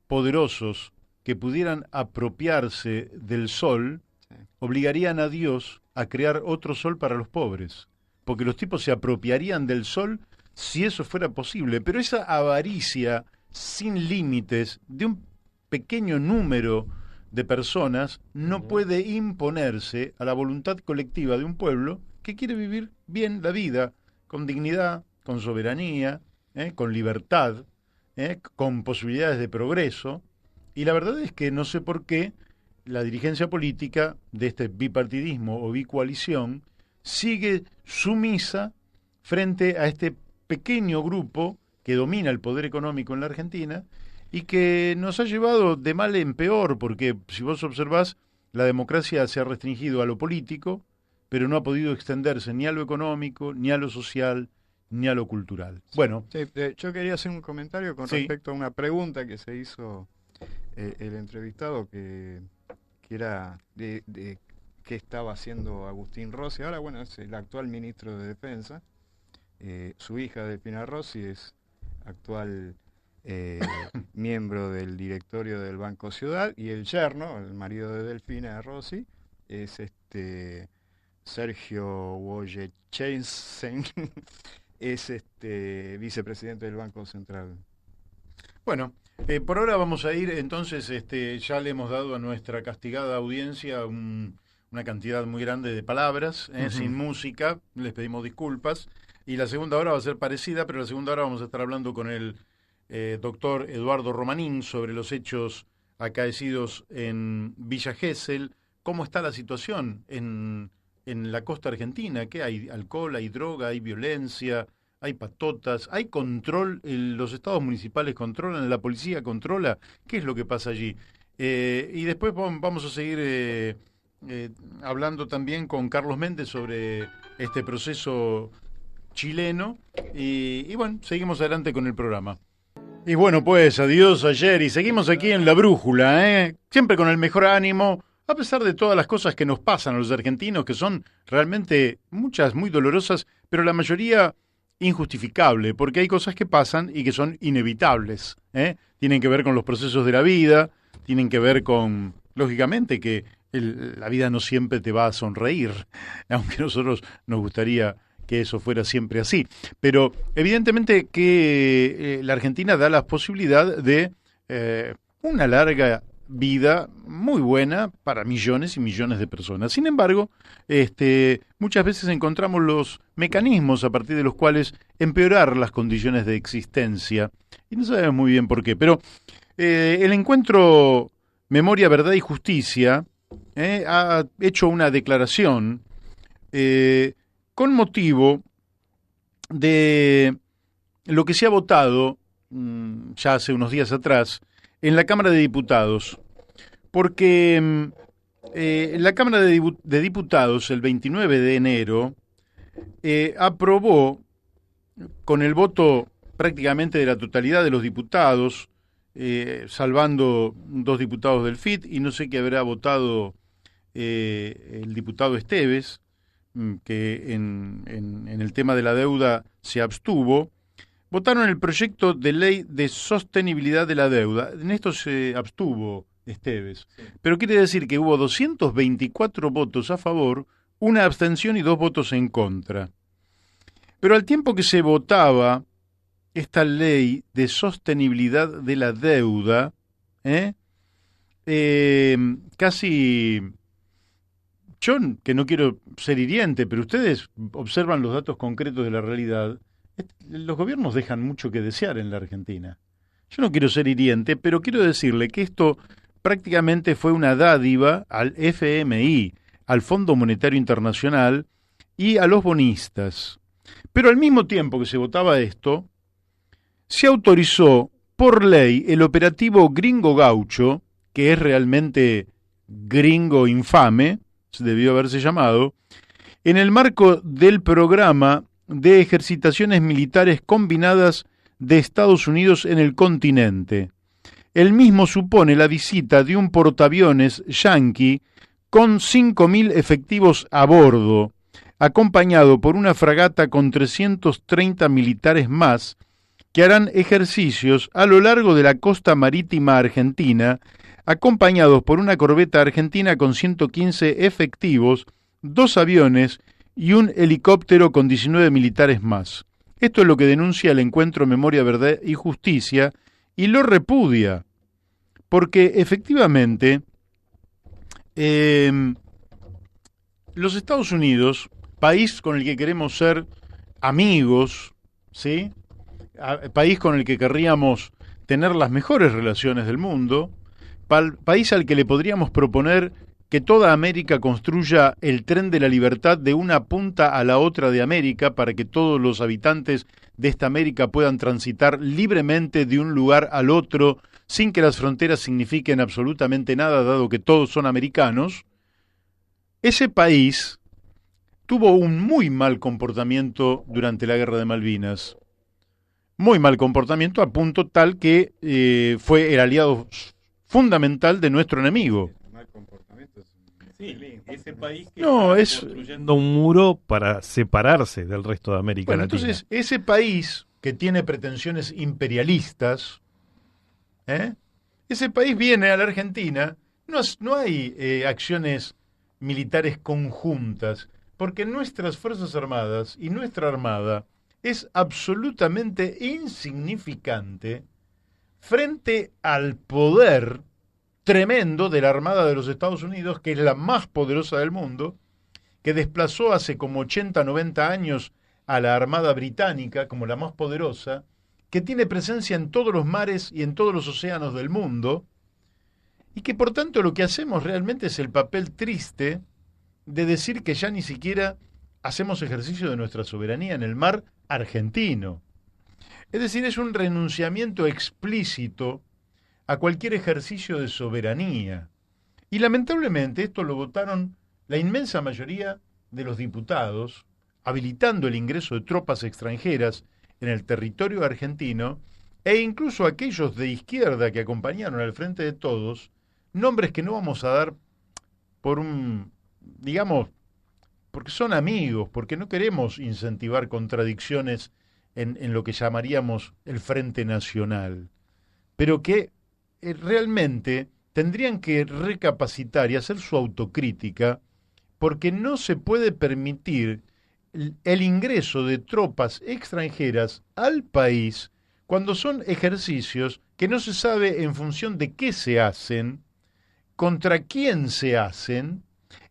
poderosos que pudieran apropiarse del sol, Sí. obligarían a Dios a crear otro sol para los pobres, porque los tipos se apropiarían del sol si eso fuera posible. Pero esa avaricia sin límites de un pequeño número de personas no puede imponerse a la voluntad colectiva de un pueblo que quiere vivir bien la vida, con dignidad, con soberanía, con libertad, con posibilidades de progreso. Y la verdad es que no sé por qué la dirigencia política de este bipartidismo o bicoalición sigue sumisa frente a este pequeño grupo que domina el poder económico en la Argentina y que nos ha llevado de mal en peor, porque si vos observás, la democracia se ha restringido a lo político, pero no ha podido extenderse ni a lo económico, ni a lo social, ni a lo cultural. Bueno, Sí, yo quería hacer un comentario con Sí. respecto a una pregunta que se hizo el entrevistado, que era de qué estaba haciendo Agustín Rossi. Ahora, bueno, es el actual ministro de Defensa. Su hija, Delfina Rossi, es actual miembro del directorio del Banco Ciudad, y el yerno, el marido de Delfina Rossi, es Sergio Wojciechowski, es vicepresidente del Banco Central. bueno, por ahora vamos a ir, entonces ya le hemos dado a nuestra castigada audiencia una cantidad muy grande de palabras, sin música, les pedimos disculpas, y la segunda hora va a ser parecida, pero la segunda hora vamos a estar hablando con el doctor Eduardo Romanín sobre los hechos acaecidos en Villa Gesell, cómo está la situación en la costa argentina, que hay alcohol, hay droga, hay violencia, hay patotas, hay control, los estados municipales controlan, la policía controla, ¿qué es lo que pasa allí? Y después vamos a seguir hablando también con Carlos Méndez sobre este proceso chileno y bueno, seguimos adelante con el programa. Y bueno, pues adiós ayer y seguimos aquí en La Brújula, siempre con el mejor ánimo, a pesar de todas las cosas que nos pasan a los argentinos, que son realmente muchas muy dolorosas, pero la mayoría injustificable, porque hay cosas que pasan y que son inevitables, ¿eh? Tienen que ver con los procesos de la vida, tienen que ver con, lógicamente, que la vida no siempre te va a sonreír, aunque a nosotros nos gustaría que eso fuera siempre así. Pero evidentemente que la Argentina da la posibilidad de una larga vida muy buena para millones y millones de personas. Sin embargo, muchas veces encontramos los mecanismos a partir de los cuales empeorar las condiciones de existencia. Y no sabemos muy bien por qué. Pero el encuentro Memoria, Verdad y Justicia ha hecho una declaración con motivo de lo que se ha votado ya hace unos días atrás en la Cámara de Diputados, porque la Cámara de Diputados el 29 de enero aprobó con el voto prácticamente de la totalidad de los diputados, salvando 2 diputados del FIT, y no sé qué habrá votado el diputado Esteves, que en el tema de la deuda se abstuvo. Votaron el proyecto de ley de sostenibilidad de la deuda. En esto se abstuvo Esteves. Sí. Pero quiere decir que hubo 224 votos a favor, 1 abstención y 2 votos en contra. Pero al tiempo que se votaba esta ley de sostenibilidad de la deuda, casi... Yo, que no quiero ser hiriente, pero ustedes observan los datos concretos de la realidad. Los gobiernos dejan mucho que desear en la Argentina. Yo no quiero ser hiriente, pero quiero decirle que esto prácticamente fue una dádiva al FMI, al Fondo Monetario Internacional y a los bonistas. Pero al mismo tiempo que se votaba esto, se autorizó por ley el operativo Gringo Gaucho, que es realmente gringo infame, debió haberse llamado, en el marco del programa de ejercitaciones militares combinadas de Estados Unidos en el continente. El mismo supone la visita de un portaaviones yanqui con 5.000 efectivos a bordo, acompañado por una fragata con 330 militares más, que harán ejercicios a lo largo de la costa marítima argentina, acompañados por una corbeta argentina con 115 efectivos, 2 aviones y un helicóptero con 19 militares más. Esto es lo que denuncia el encuentro Memoria, Verdad y Justicia y lo repudia, porque efectivamente los Estados Unidos, país con el que queremos ser amigos, ¿sí? País con el que querríamos tener las mejores relaciones del mundo, país al que le podríamos proponer que toda América construya el tren de la libertad de una punta a la otra de América para que todos los habitantes de esta América puedan transitar libremente de un lugar al otro sin que las fronteras signifiquen absolutamente nada, dado que todos son americanos. Ese país tuvo un muy mal comportamiento durante la Guerra de Malvinas. Muy mal comportamiento a punto tal que fue el aliado fundamental de nuestro enemigo. Sí, ese país que está construyendo un muro para separarse del resto de América Latina. Entonces, ese país que tiene pretensiones imperialistas, ese país viene a la Argentina, no hay acciones militares conjuntas, porque nuestras Fuerzas Armadas y nuestra Armada es absolutamente insignificante frente al poder tremendo de la Armada de los Estados Unidos, que es la más poderosa del mundo, que desplazó hace como 80, 90 años a la Armada Británica como la más poderosa, que tiene presencia en todos los mares y en todos los océanos del mundo, y que por tanto lo que hacemos realmente es el papel triste de decir que ya ni siquiera hacemos ejercicio de nuestra soberanía en el mar argentino. Es decir, es un renunciamiento explícito a cualquier ejercicio de soberanía. Y lamentablemente esto lo votaron la inmensa mayoría de los diputados, habilitando el ingreso de tropas extranjeras en el territorio argentino, e incluso aquellos de izquierda que acompañaron al Frente de Todos, nombres que no vamos a dar por digamos, porque son amigos, porque no queremos incentivar contradicciones en lo que llamaríamos el Frente Nacional, pero que realmente tendrían que recapacitar y hacer su autocrítica, porque no se puede permitir el ingreso de tropas extranjeras al país cuando son ejercicios que no se sabe en función de qué se hacen, contra quién se hacen,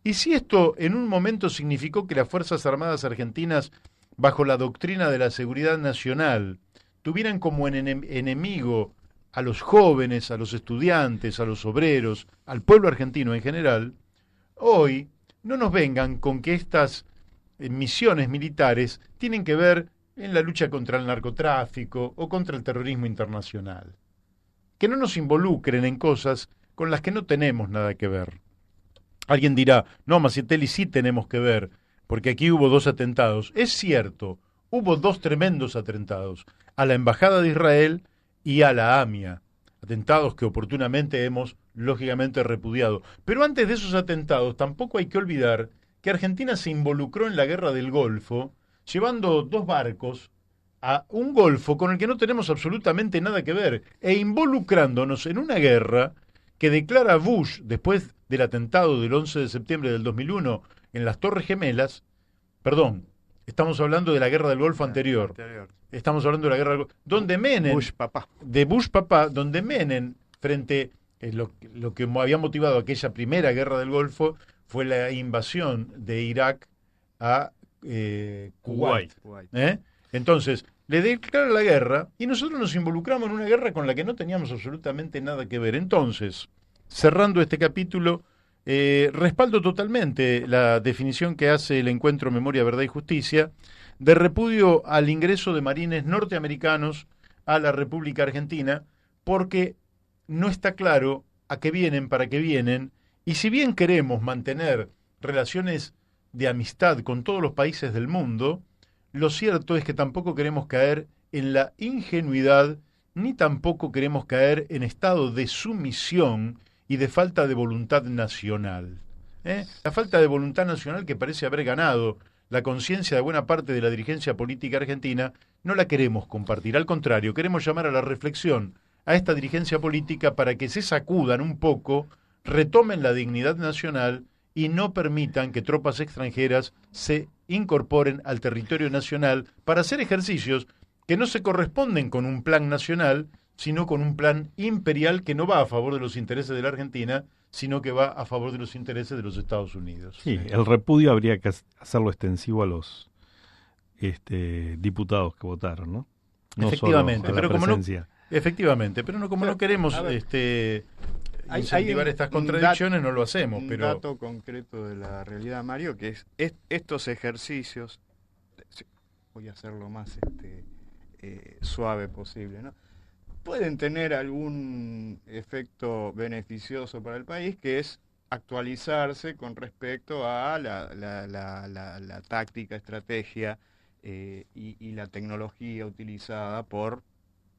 y si esto en un momento significó que las Fuerzas Armadas Argentinas, bajo la doctrina de la seguridad nacional, tuvieran como enemigo a los jóvenes, a los estudiantes, a los obreros, al pueblo argentino en general, hoy no nos vengan con que estas misiones militares tienen que ver en la lucha contra el narcotráfico o contra el terrorismo internacional. Que no nos involucren en cosas con las que no tenemos nada que ver. Alguien dirá, no, Macietelli, sí tenemos que ver, porque aquí hubo 2 atentados. Es cierto, hubo 2 tremendos atentados, a la Embajada de Israel y a la AMIA, atentados que oportunamente hemos, lógicamente, repudiado. Pero antes de esos atentados tampoco hay que olvidar que Argentina se involucró en la guerra del Golfo, llevando 2 barcos a un Golfo con el que no tenemos absolutamente nada que ver, e involucrándonos en una guerra que declara Bush después del atentado del 11 de septiembre del 2001 en las Torres Gemelas, perdón, estamos hablando de la guerra del Golfo anterior. Estamos hablando de la guerra del Golfo, donde Menem, de Bush papá, donde Menem, frente a lo que había motivado aquella primera guerra del Golfo, fue la invasión de Irak a Kuwait. Entonces, le declara la guerra y nosotros nos involucramos en una guerra con la que no teníamos absolutamente nada que ver. Entonces, cerrando este capítulo, respaldo totalmente la definición que hace el Encuentro Memoria, Verdad y Justicia de repudio al ingreso de marines norteamericanos a la República Argentina, porque no está claro a qué vienen, para qué vienen, y si bien queremos mantener relaciones de amistad con todos los países del mundo, lo cierto es que tampoco queremos caer en la ingenuidad, ni tampoco queremos caer en estado de sumisión y de falta de voluntad nacional. La falta de voluntad nacional que parece haber ganado la conciencia de buena parte de la dirigencia política argentina, no la queremos compartir. Al contrario, queremos llamar a la reflexión a esta dirigencia política para que se sacudan un poco, retomen la dignidad nacional y no permitan que tropas extranjeras se incorporen al territorio nacional para hacer ejercicios que no se corresponden con un plan nacional, sino con un plan imperial que no va a favor de los intereses de la Argentina, sino que va a favor de los intereses de los Estados Unidos. Sí, el repudio habría que hacerlo extensivo a los diputados que votaron, ¿no? No efectivamente, solo a la pero presencia. Efectivamente, pero como no queremos incentivar estas contradicciones, no lo hacemos. Un dato concreto de la realidad, Mario, que es estos ejercicios, voy a hacer lo más suave posible, ¿no? Pueden tener algún efecto beneficioso para el país, que es actualizarse con respecto a la táctica, estrategia y la tecnología utilizada por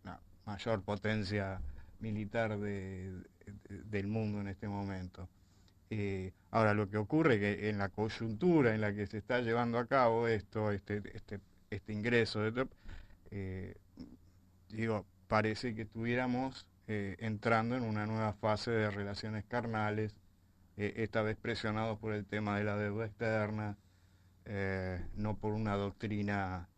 la mayor potencia militar del mundo en este momento. Ahora, lo que ocurre es que en la coyuntura en la que se está llevando a cabo esto, este ingreso de parece que estuviéramos entrando en una nueva fase de relaciones carnales, esta vez presionados por el tema de la deuda externa, no por una doctrina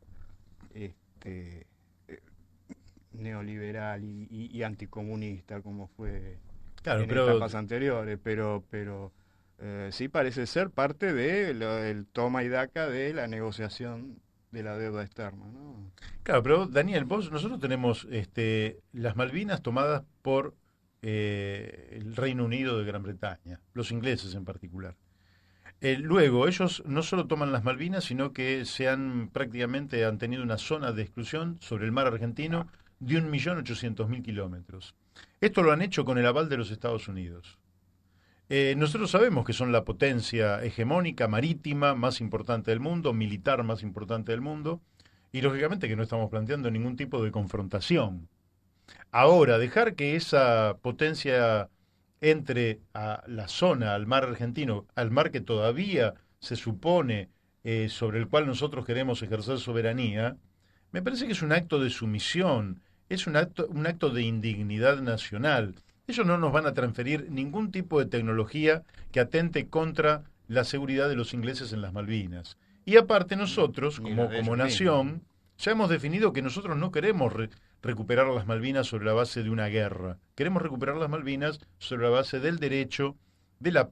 neoliberal y anticomunista como fue en etapas anteriores, pero sí parece ser parte del toma y daca de la negociación de la deuda externa, ¿no? Claro, pero Daniel, nosotros tenemos las Malvinas tomadas por el Reino Unido de Gran Bretaña, los ingleses en particular. Luego, ellos no solo toman las Malvinas, sino que prácticamente han tenido una zona de exclusión sobre el mar argentino de 1.800.000 kilómetros. Esto lo han hecho con el aval de los Estados Unidos. Nosotros sabemos que son la potencia hegemónica, marítima, más importante del mundo, militar más importante del mundo, y lógicamente que no estamos planteando ningún tipo de confrontación. Ahora, dejar que esa potencia entre a la zona, al mar argentino, al mar que todavía se supone sobre el cual nosotros queremos ejercer soberanía, Me parece que es un acto de sumisión, es un acto de indignidad nacional. Ellos no nos van a transferir ningún tipo de tecnología que atente contra la seguridad de los ingleses en las Malvinas. Y aparte nosotros, Ni la de como ellos nación, ya hemos definido que nosotros no queremos recuperar las Malvinas sobre la base de una guerra. Queremos recuperar las Malvinas sobre la base del derecho, de la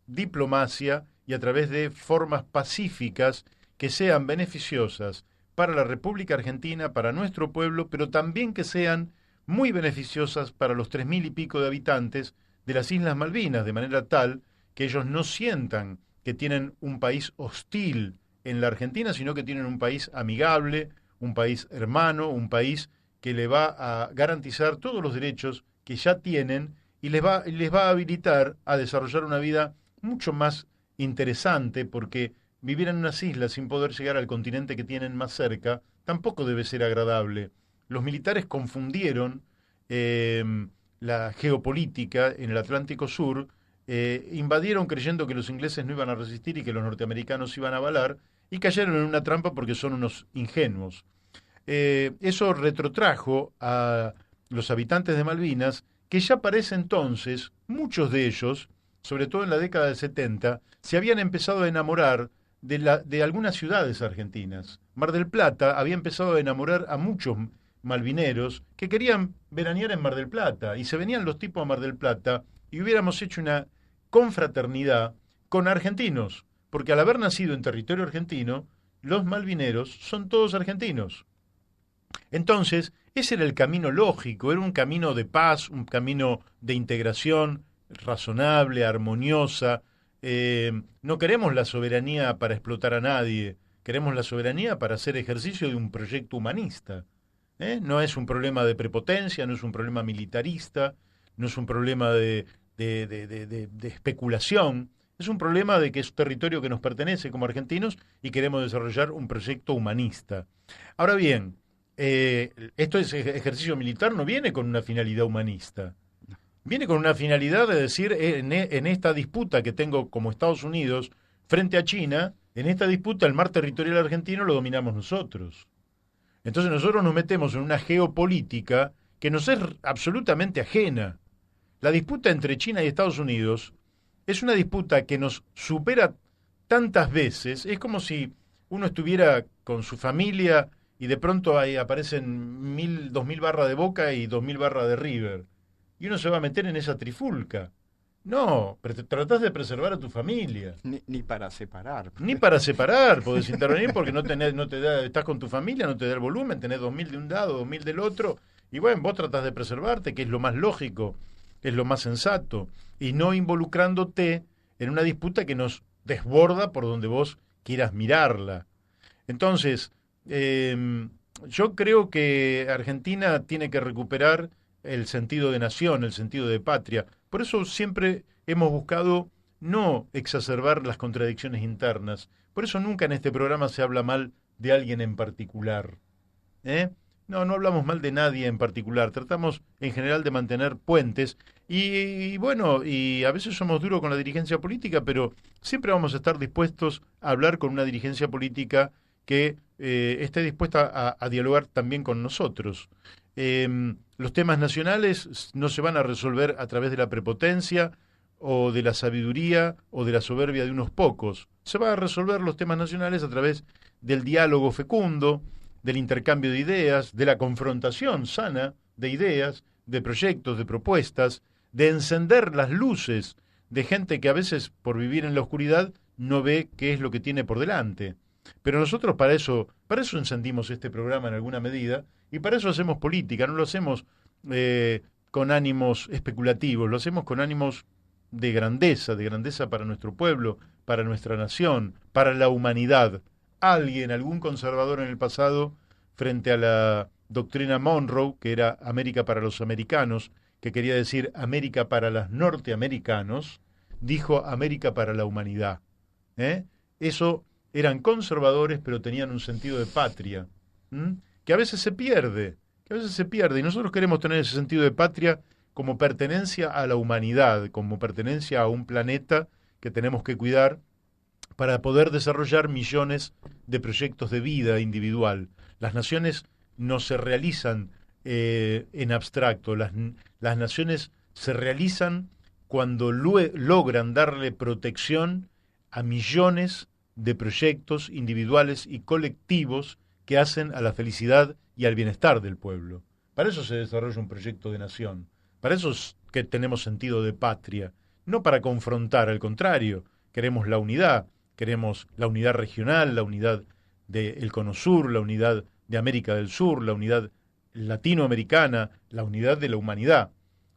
diplomacia y a través de formas pacíficas que sean beneficiosas para la República Argentina, para nuestro pueblo, pero también que sean muy beneficiosas para los 3.000 y pico de habitantes de las Islas Malvinas, de manera tal que ellos no sientan que tienen un país hostil en la Argentina, sino que tienen un país amigable, un país hermano, un país que le va a garantizar todos los derechos que ya tienen y les va a habilitar a desarrollar una vida mucho más interesante, porque vivir en unas islas sin poder llegar al continente que tienen más cerca tampoco debe ser agradable. Los militares confundieron la geopolítica en el Atlántico Sur, invadieron creyendo que los ingleses no iban a resistir y que los norteamericanos iban a avalar, y cayeron en una trampa porque son unos ingenuos. Eso retrotrajo a los habitantes de Malvinas, que ya para ese entonces, muchos de ellos, sobre todo en la década del 70, se habían empezado a enamorar de algunas ciudades argentinas. Mar del Plata había empezado a enamorar a muchos malvineros que querían veranear en Mar del Plata, y se venían los tipos a Mar del Plata y hubiéramos hecho una confraternidad con argentinos, porque al haber nacido en territorio argentino, los malvineros son todos argentinos. Entonces, ese era el camino lógico, era un camino de paz, un camino de integración razonable, armoniosa. No queremos la soberanía para explotar a nadie, queremos la soberanía para hacer ejercicio de un proyecto humanista. No es un problema de prepotencia, no es un problema militarista, no es un problema de especulación, es un problema de que es un territorio que nos pertenece como argentinos y queremos desarrollar un proyecto humanista. Ahora bien, esto es ejercicio militar, no viene con una finalidad humanista. Viene con una finalidad de decir, en esta disputa que tengo como Estados Unidos frente a China, en esta disputa el mar territorial argentino lo dominamos nosotros. Entonces nosotros nos metemos en una geopolítica que nos es absolutamente ajena. La disputa entre China y Estados Unidos es una disputa que nos supera tantas veces, es como si uno estuviera con su familia y de pronto ahí aparecen 2.000 barras de Boca y 2.000 barras de River. Y uno se va a meter en esa trifulca. No, pero tratás de preservar a tu familia. Ni para separar. Ni para separar, podés intervenir porque no te da, estás con tu familia, no te da el volumen, tenés 2.000 de un lado, 2.000 del otro, y bueno, vos tratás de preservarte, que es lo más lógico, es lo más sensato, y no involucrándote en una disputa que nos desborda por donde vos quieras mirarla. Entonces, yo creo que Argentina tiene que recuperar el sentido de nación, el sentido de patria. Por eso siempre hemos buscado no exacerbar las contradicciones internas. Por eso nunca en este programa se habla mal de alguien en particular. No hablamos mal de nadie en particular. Tratamos en general de mantener puentes. Y bueno, y a veces somos duros con la dirigencia política, pero siempre vamos a estar dispuestos a hablar con una dirigencia política que esté dispuesta a dialogar también con nosotros. Los temas nacionales no se van a resolver a través de la prepotencia o de la sabiduría o de la soberbia de unos pocos. Se van a resolver los temas nacionales a través del diálogo fecundo, del intercambio de ideas, de la confrontación sana de ideas, de proyectos, de propuestas, de encender las luces de gente que a veces por vivir en la oscuridad no ve qué es lo que tiene por delante. Pero nosotros para eso encendimos este programa en alguna medida y para eso hacemos política, no lo hacemos con ánimos especulativos, lo hacemos con ánimos de grandeza para nuestro pueblo, para nuestra nación, para la humanidad. Algún conservador en el pasado, frente a la doctrina Monroe, que era América para los americanos, que quería decir América para los norteamericanos, dijo América para la humanidad. Eso eran conservadores, pero tenían un sentido de patria, que a veces se pierde, y nosotros queremos tener ese sentido de patria como pertenencia a la humanidad, como pertenencia a un planeta que tenemos que cuidar para poder desarrollar millones de proyectos de vida individual. Las naciones no se realizan en abstracto, las naciones se realizan cuando logran darle protección a millones de proyectos individuales y colectivos que hacen a la felicidad y al bienestar del pueblo. Para eso se desarrolla un proyecto de nación, para eso es que tenemos sentido de patria, no para confrontar, al contrario, queremos la unidad regional, la unidad del Cono Sur, la unidad de América del Sur, la unidad latinoamericana, la unidad de la humanidad.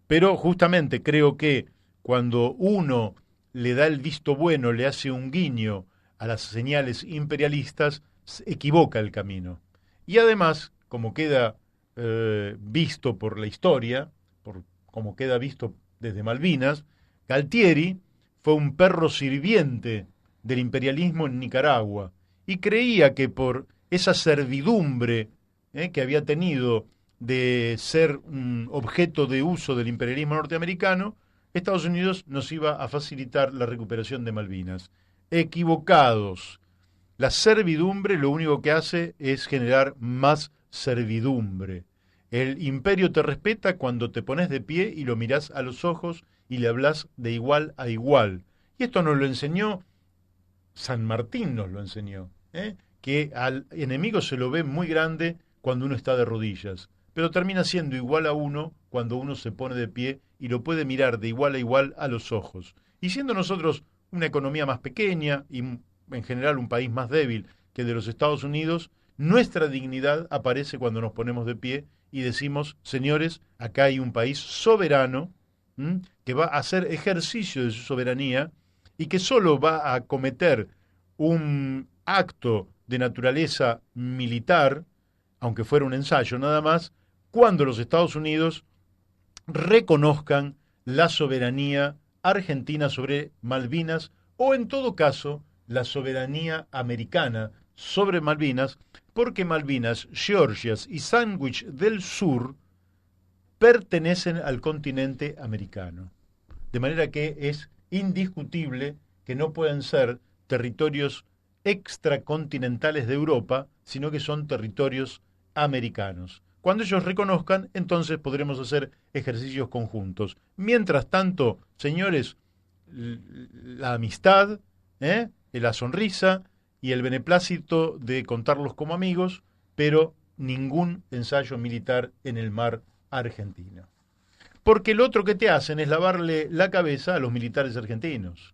Pero justamente creo que cuando uno le da el visto bueno, le hace un guiño a las señales imperialistas, se equivoca el camino. Y además, como queda visto por la historia, como queda visto desde Malvinas, Galtieri fue un perro sirviente del imperialismo en Nicaragua y creía que por esa servidumbre que había tenido de ser un objeto de uso del imperialismo norteamericano, Estados Unidos nos iba a facilitar la recuperación de Malvinas. Equivocados. La servidumbre lo único que hace es generar más servidumbre. El imperio te respeta cuando te pones de pie y lo mirás a los ojos y le hablas de igual a igual. Y esto nos lo enseñó San Martín, nos lo enseñó, que al enemigo se lo ve muy grande cuando uno está de rodillas, pero termina siendo igual a uno cuando uno se pone de pie y lo puede mirar de igual a igual a los ojos. Y siendo nosotros una economía más pequeña y en general un país más débil que el de los Estados Unidos, nuestra dignidad aparece cuando nos ponemos de pie y decimos, señores, acá hay un país soberano que va a hacer ejercicio de su soberanía y que solo va a cometer un acto de naturaleza militar, aunque fuera un ensayo nada más, cuando los Estados Unidos reconozcan la soberanía argentina sobre Malvinas o en todo caso la soberanía americana sobre Malvinas, porque Malvinas, Georgias y Sandwich del Sur pertenecen al continente americano. De manera que es indiscutible que no pueden ser territorios extracontinentales de Europa, sino que son territorios americanos. Cuando ellos reconozcan, entonces podremos hacer ejercicios conjuntos. Mientras tanto, señores, la amistad, la sonrisa y el beneplácito de contarlos como amigos, pero ningún ensayo militar en el mar argentino. Porque lo otro que te hacen es lavarle la cabeza a los militares argentinos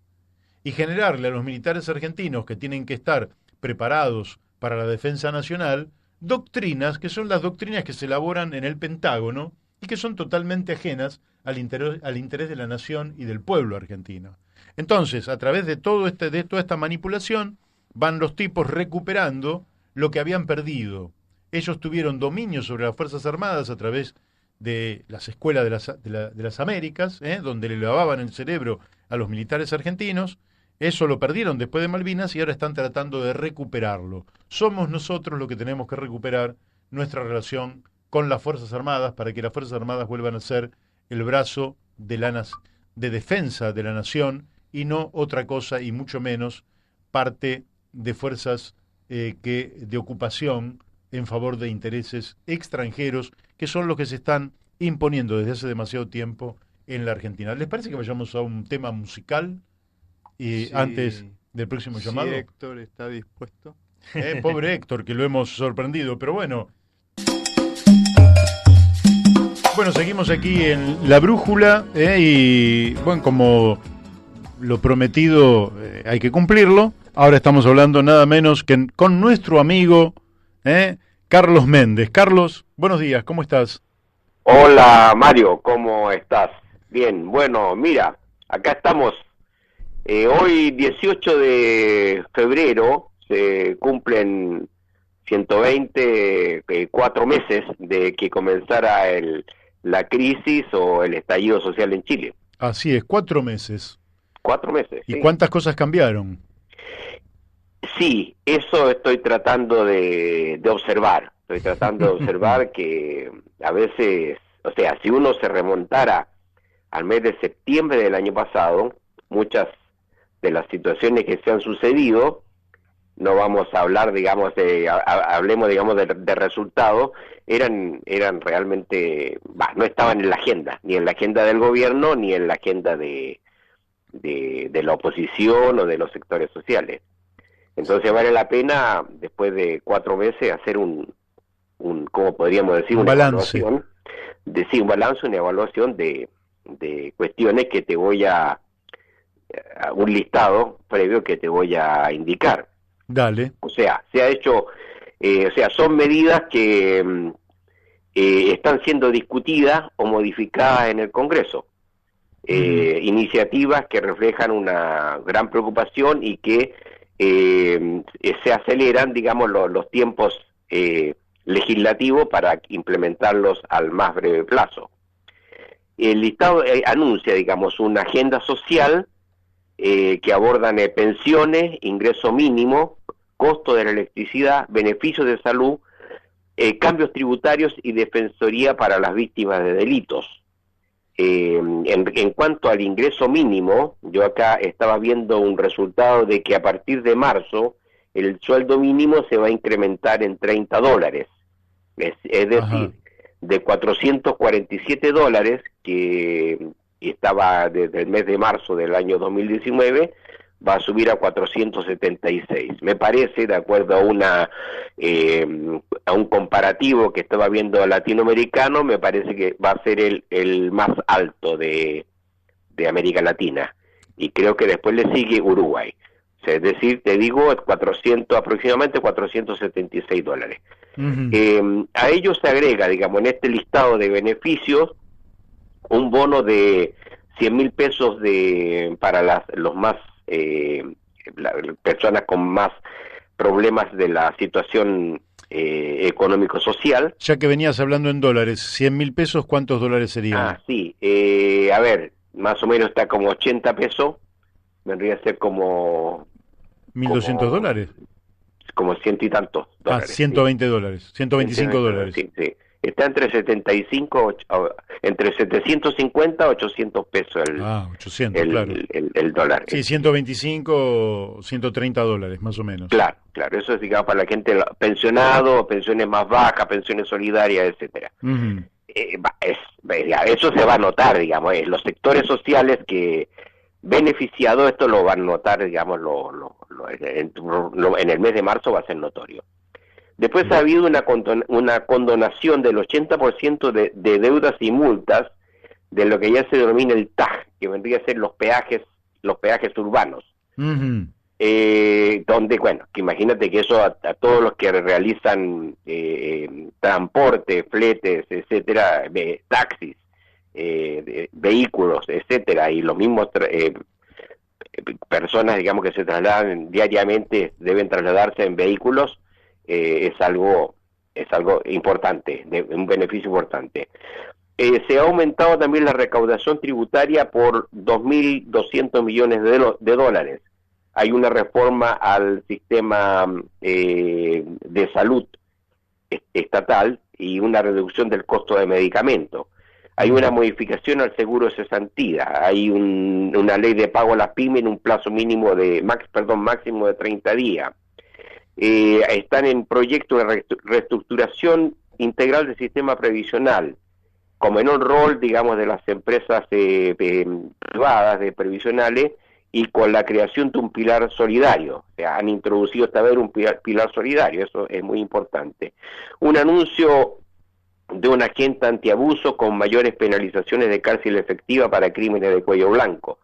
y generarle a los militares argentinos que tienen que estar preparados para la defensa nacional doctrinas que son las doctrinas que se elaboran en el Pentágono y que son totalmente ajenas al interés de la nación y del pueblo argentino. Entonces, a través de toda esta manipulación, van los tipos recuperando lo que habían perdido. Ellos tuvieron dominio sobre las Fuerzas Armadas a través de las escuelas de las Américas, donde le lavaban el cerebro a los militares argentinos. Eso lo perdieron después de Malvinas y ahora están tratando de recuperarlo. Somos nosotros los que tenemos que recuperar nuestra relación con las Fuerzas Armadas para que las Fuerzas Armadas vuelvan a ser el brazo de defensa de la nación y no otra cosa y mucho menos parte de fuerzas de ocupación en favor de intereses extranjeros que son los que se están imponiendo desde hace demasiado tiempo en la Argentina. ¿Les parece que vayamos a un tema musical Sí, antes del próximo llamado? Sí, Héctor está dispuesto. Pobre Héctor, que lo hemos sorprendido, pero bueno. Bueno, seguimos aquí en La Brújula y bueno, como lo prometido hay que cumplirlo. Ahora estamos hablando nada menos que con nuestro amigo Carlos Méndez. Carlos, buenos días, ¿cómo estás? Hola Mario, ¿cómo estás? Bien, bueno, mira, acá estamos. Hoy 18 de febrero se cumplen 124 meses de que comenzara la crisis o el estallido social en Chile. Así es, 4 meses. 4 meses. ¿Y sí. cuántas cosas cambiaron? Sí, eso estoy tratando de observar. Estoy tratando de observar que a veces, o sea, si uno se remontara al mes de septiembre del año pasado, muchas de las situaciones que se han sucedido no vamos a hablar, digamos, hablemos, digamos, de resultados, eran realmente, no estaban en la agenda, ni en la agenda del gobierno, ni en la agenda de la oposición o de los sectores sociales. Entonces vale la pena, después de 4 meses, hacer un ¿cómo podríamos decir? Un una balance. Evaluación, un balance, una evaluación de cuestiones que te voy a un listado previo que te voy a indicar. Dale. O sea, se ha hecho, son medidas que están siendo discutidas o modificadas en el Congreso. Iniciativas que reflejan una gran preocupación y que se aceleran, digamos, los tiempos legislativos para implementarlos al más breve plazo. El listado anuncia, digamos, una agenda social que abordan pensiones, ingreso mínimo, costo de la electricidad, beneficios de salud, cambios tributarios y defensoría para las víctimas de delitos. En cuanto al ingreso mínimo, yo acá estaba viendo un resultado de que a partir de marzo el sueldo mínimo se va a incrementar en $30. Es decir, de $447 que estaba desde el mes de marzo del año 2019, va a subir a 476. Me parece, de acuerdo a un comparativo que estaba viendo latinoamericano, me parece que va a ser el más alto de América Latina. Y creo que después le sigue Uruguay. O sea, es decir, te digo, aproximadamente $476. A ello se agrega, digamos, en este listado de beneficios, un bono de 100.000 pesos para los más personas con más problemas de la situación económico-social. Ya que venías hablando en dólares, 100.000 pesos, ¿cuántos dólares serían? Sí, a ver, más o menos está como 80 pesos, vendría a ser como... $1.200. Como 100 y tantos dólares. 120 dólares, 125 dólares. Sí. Está entre 750 a 800 pesos 800, claro. el dólar. Sí, 125, 130 dólares, más o menos. Claro, eso es, digamos, para la gente pensionado, pensiones más bajas, pensiones solidarias, etcétera. Eso se va a notar, digamos, los sectores sociales que beneficiados, esto lo van a notar, digamos, en el mes de marzo va a ser notorio. Después ha habido una condonación del 80% de deudas y multas de lo que ya se denomina el TAG, que vendría a ser los peajes urbanos. Donde, bueno, que imagínate que eso a todos los que realizan transporte, fletes, etcétera, taxis, vehículos, etcétera, y los mismos personas, digamos, que se trasladan diariamente, deben trasladarse en vehículos, es algo importante, un beneficio importante. Se ha aumentado también la recaudación tributaria por 2.200 millones de dólares. Hay una reforma al sistema de salud estatal y una reducción del costo de medicamentos. Hay una modificación al seguro de cesantía, hay una ley de pago a las pymes en un plazo máximo de 30 días. Están en proyecto de reestructuración integral del sistema previsional, con menor rol, digamos, de las empresas privadas de previsionales y con la creación de un pilar solidario. O sea, han introducido esta vez un pilar solidario, eso es muy importante. Un anuncio de una agenda antiabuso con mayores penalizaciones de cárcel efectiva para crímenes de cuello blanco.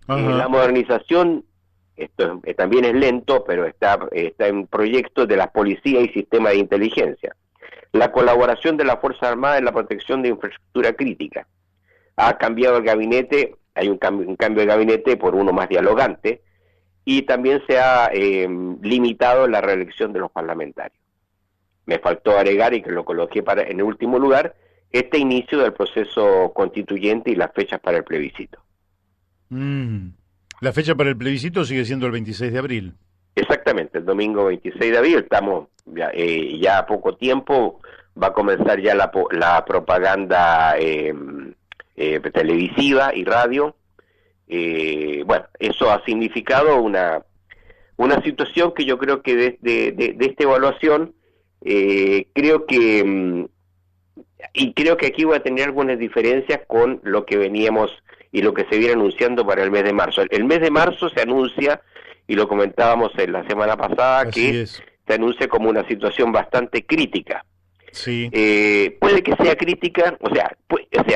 La modernización, esto también es lento, pero está en proyectos de las policías y sistemas de inteligencia. La colaboración de la Fuerza Armada en la protección de infraestructura crítica. Ha cambiado el gabinete, hay un cambio de gabinete por uno más dialogante, y también se ha limitado la reelección de los parlamentarios. Me faltó agregar, y que lo coloqué en el último lugar, este inicio del proceso constituyente y las fechas para el plebiscito. La fecha para el plebiscito sigue siendo el 26 de abril. Exactamente, el domingo 26 de abril, estamos ya a poco tiempo, va a comenzar ya la propaganda televisiva y radio. Bueno, eso ha significado una situación que yo creo que de esta evaluación, creo que, y creo que aquí voy a tener algunas diferencias con lo que veníamos y lo que se viene anunciando para el mes de marzo. El mes de marzo se anuncia, y lo comentábamos en la semana pasada, Así que es. se anuncia como una situación bastante crítica. Sí. Puede que sea crítica, o sea,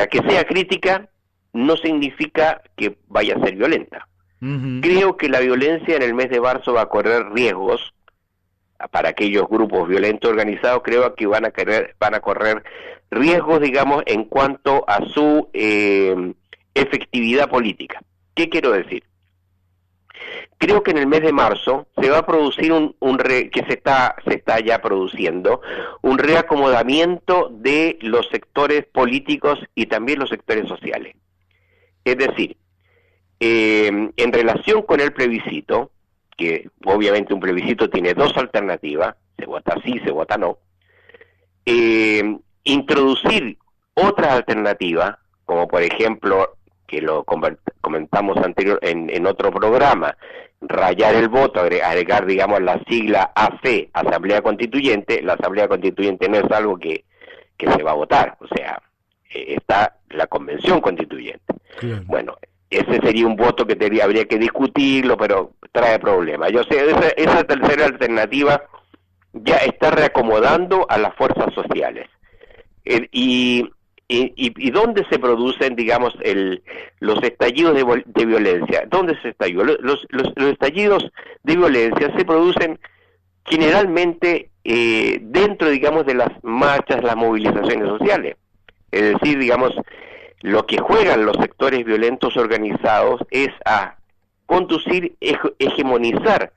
que sea crítica no significa que vaya a ser violenta. Ujú. Creo que la violencia en el mes de marzo va a correr riesgos para aquellos grupos violentos organizados. Creo que van a correr riesgos, digamos, en cuanto a su efectividad política. ¿Qué quiero decir? Creo que en el mes de marzo se va a producir que se está ya produciendo un reacomodamiento de los sectores políticos y también los sectores sociales. Es decir, en relación con el plebiscito, que obviamente un plebiscito tiene dos alternativas, se vota sí, se vota no, introducir otra alternativa, como por ejemplo, que lo comentamos anterior en otro programa, rayar el voto, agregar, digamos, la sigla AC, Asamblea Constituyente. La Asamblea Constituyente no es algo que se va a votar, o sea, está la Convención Constituyente. Claro. Bueno, ese sería un voto que habría que discutirlo, pero trae problemas. Yo sé, esa tercera alternativa ya está reacomodando a las fuerzas sociales. ¿Y dónde se producen, digamos, los estallidos de violencia? ¿Dónde se estalló? Los estallidos de violencia se producen generalmente dentro, digamos, de las marchas, las movilizaciones sociales. Es decir, digamos, lo que juegan los sectores violentos organizados es a conducir, hegemonizar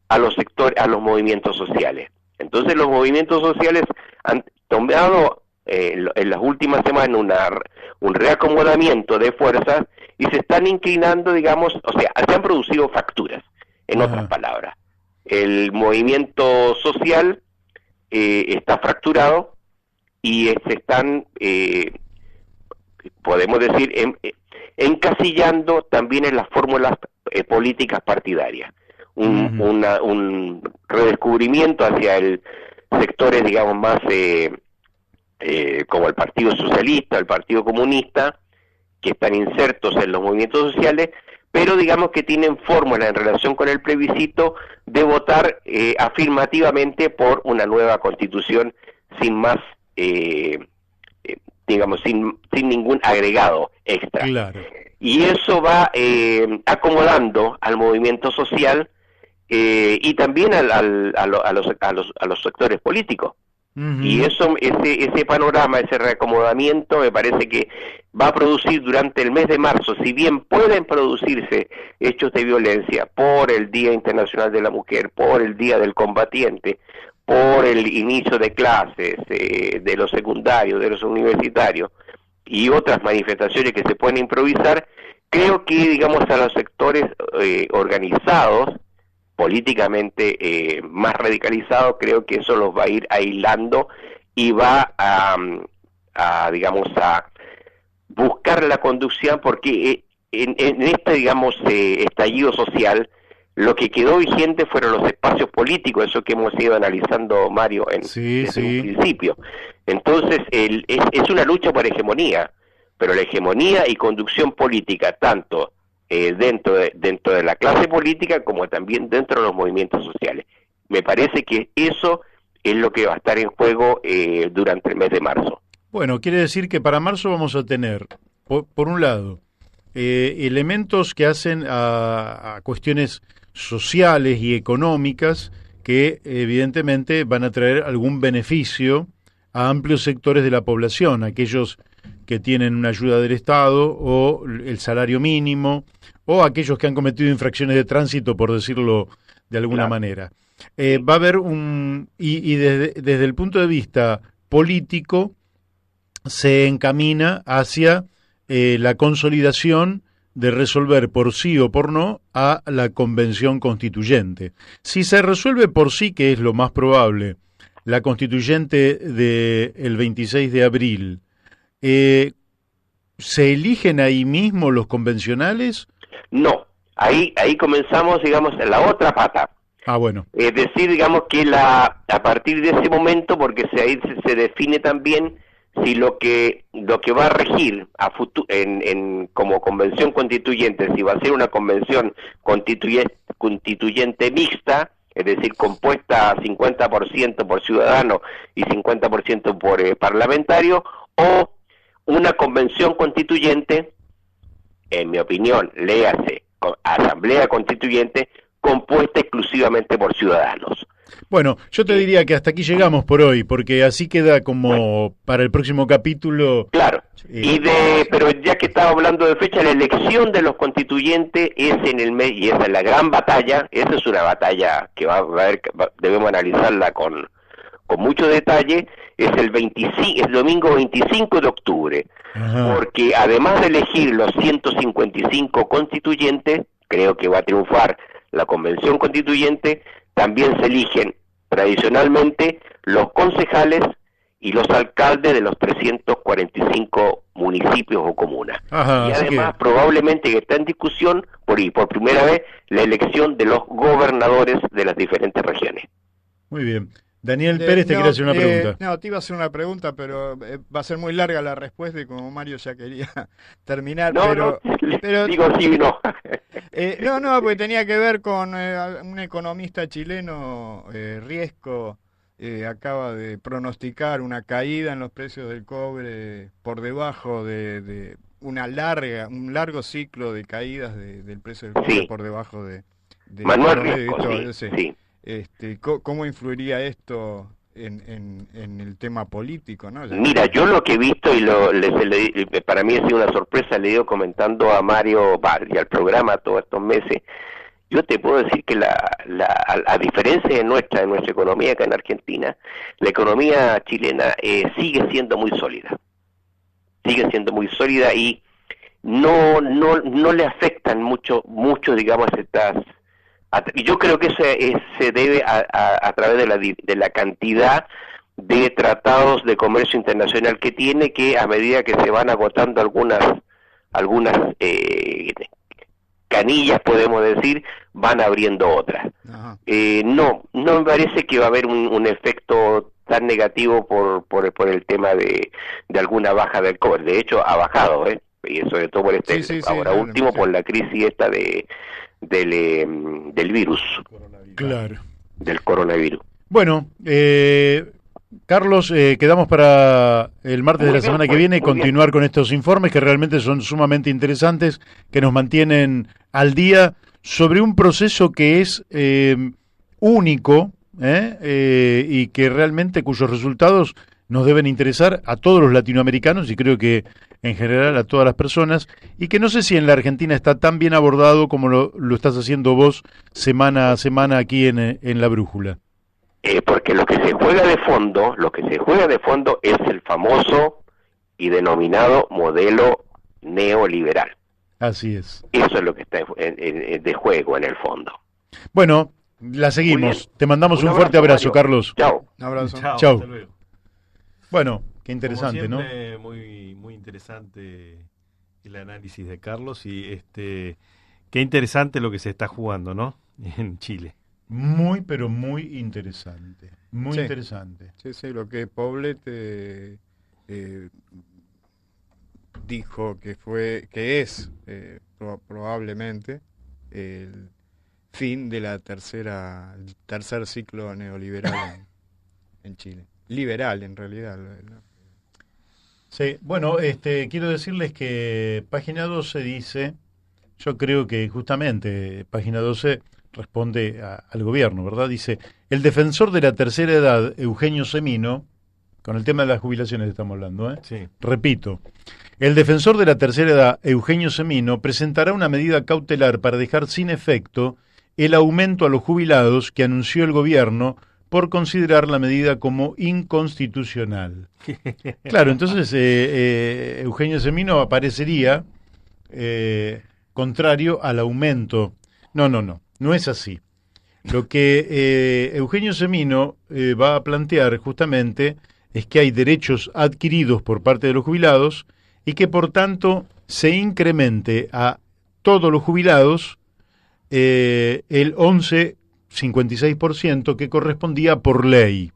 a los sectores, a los movimientos sociales. Entonces los movimientos sociales han tomado en las últimas semanas un reacomodamiento de fuerzas y se están inclinando, digamos, o sea, se han producido fracturas, en otras palabras. El movimiento social está fracturado y se están, podemos decir, encasillando también en las fórmulas políticas partidarias. Un redescubrimiento hacia sectores, digamos, más como el Partido Socialista, el Partido Comunista, que están insertos en los movimientos sociales, pero digamos que tienen fórmula en relación con el plebiscito de votar afirmativamente por una nueva constitución sin más, digamos, sin ningún agregado extra. Claro. Y eso va acomodando al movimiento social y también a los sectores políticos. Ujú. Y ese panorama, ese reacomodamiento, me parece que va a producir durante el mes de marzo, si bien pueden producirse hechos de violencia por el Día Internacional de la Mujer, por el Día del Combatiente, por el inicio de clases de los secundarios, de los universitarios y otras manifestaciones que se pueden improvisar, creo que, digamos, a los sectores organizados, políticamente más radicalizados, creo que eso los va a ir aislando y va digamos, a buscar la conducción, porque en este, digamos, estallido social, lo que quedó vigente fueron los espacios políticos, eso que hemos ido analizando, Mario, desde un principio. Entonces, es una lucha por hegemonía, pero la hegemonía y conducción política, tanto dentro de la clase política como también dentro de los movimientos sociales. Me parece que eso es lo que va a estar en juego durante el mes de marzo. Bueno, quiere decir que para marzo vamos a tener, por un lado, elementos que hacen a cuestiones sociales y económicas que evidentemente van a traer algún beneficio a amplios sectores de la población, aquellos que tienen una ayuda del Estado o el salario mínimo, o aquellos que han cometido infracciones de tránsito, por decirlo de alguna manera. Va a haber y desde el punto de vista político se encamina hacia la consolidación de resolver por sí o por no a la convención constituyente. Si se resuelve por sí, que es lo más probable, la constituyente del 26 de abril, ¿se eligen ahí mismo los convencionales? No, ahí comenzamos, digamos, en la otra pata. Bueno. Es decir, digamos que a partir de ese momento, porque ahí se define también si lo que va a regir como convención constituyente, si va a ser una convención constituyente mixta, es decir, compuesta 50% por ciudadanos y 50% por parlamentarios, o una convención constituyente, en mi opinión, léase, asamblea constituyente, compuesta exclusivamente por ciudadanos. Bueno, yo te diría que hasta aquí llegamos por hoy, porque así queda como para el próximo capítulo. Claro, pero ya que estaba hablando de fecha, la elección de los constituyentes es en el mes, y esa es la gran batalla. Esa es una batalla que debemos analizarla con mucho detalle. Es el domingo 25 de octubre, porque además de elegir los 155 constituyentes, creo que va a triunfar la convención constituyente. También se eligen tradicionalmente los concejales y los alcaldes de los 345 municipios o comunas. Y además, probablemente que está en discusión por primera vez la elección de los gobernadores de las diferentes regiones. Muy bien. Daniel Pérez te quiere hacer una pregunta. No, te iba a hacer una pregunta, pero va a ser muy larga la respuesta y como Mario ya quería terminar. Pero digo sí y no. No, porque tenía que ver con un economista chileno, Riesco, acaba de pronosticar una caída en los precios del cobre por debajo de un largo ciclo de caídas del precio del cobre por debajo de Manuel Riesco, sí. ¿Cómo influiría esto en el tema político, ¿no? Mira, yo lo que he visto para mí ha sido una sorpresa, le he ido comentando a Mario y al programa todos estos meses. Yo te puedo decir que a diferencia de nuestra economía acá en Argentina, la economía chilena sigue siendo muy sólida. Sigue siendo muy sólida y no le afectan mucho, digamos, y yo creo que se debe a través de la cantidad de tratados de comercio internacional que tiene, que a medida que se van agotando algunas canillas, podemos decir, van abriendo otras. No me parece que va a haber un efecto tan negativo por el tema de alguna baja del cobre. De hecho, ha bajado, y sobre todo por último por la crisis esta del virus. Claro. Del coronavirus. Bueno, Carlos, quedamos para el martes de la semana que viene continuar con estos informes que realmente son sumamente interesantes, que nos mantienen al día sobre un proceso que es único y que realmente cuyos resultados nos deben interesar a todos los latinoamericanos y creo que en general a todas las personas, y que no sé si en la Argentina está tan bien abordado como lo estás haciendo vos semana a semana aquí en La Brújula. Porque lo que se juega de fondo es el famoso y denominado modelo neoliberal. Así es. Eso es lo que está de juego en el fondo. Bueno, la seguimos. Te mandamos un fuerte abrazo, Carlos. Chao. Un abrazo. Chao. Hasta luego. Bueno, qué interesante, como siempre, ¿no? Muy interesante el análisis de Carlos y qué interesante lo que se está jugando, ¿no? En Chile. Muy, pero muy interesante. Muy interesante. Sí, lo que Poblete dijo que es probablemente el fin de el tercer ciclo neoliberal en Chile. Liberal, en realidad. Sí, bueno, quiero decirles que página 12 dice, yo creo que justamente página 12 responde al gobierno, ¿verdad? Dice, el defensor de la tercera edad, Eugenio Semino, con el tema de las jubilaciones estamos hablando, Sí. Repito, el defensor de la tercera edad, Eugenio Semino, presentará una medida cautelar para dejar sin efecto el aumento a los jubilados que anunció el gobierno por considerar la medida como inconstitucional. Claro, entonces Eugenio Semino aparecería contrario al aumento. No es así. Lo que Eugenio Semino va a plantear justamente es que hay derechos adquiridos por parte de los jubilados y que por tanto se incremente a todos los jubilados el 11 56% que correspondía por ley,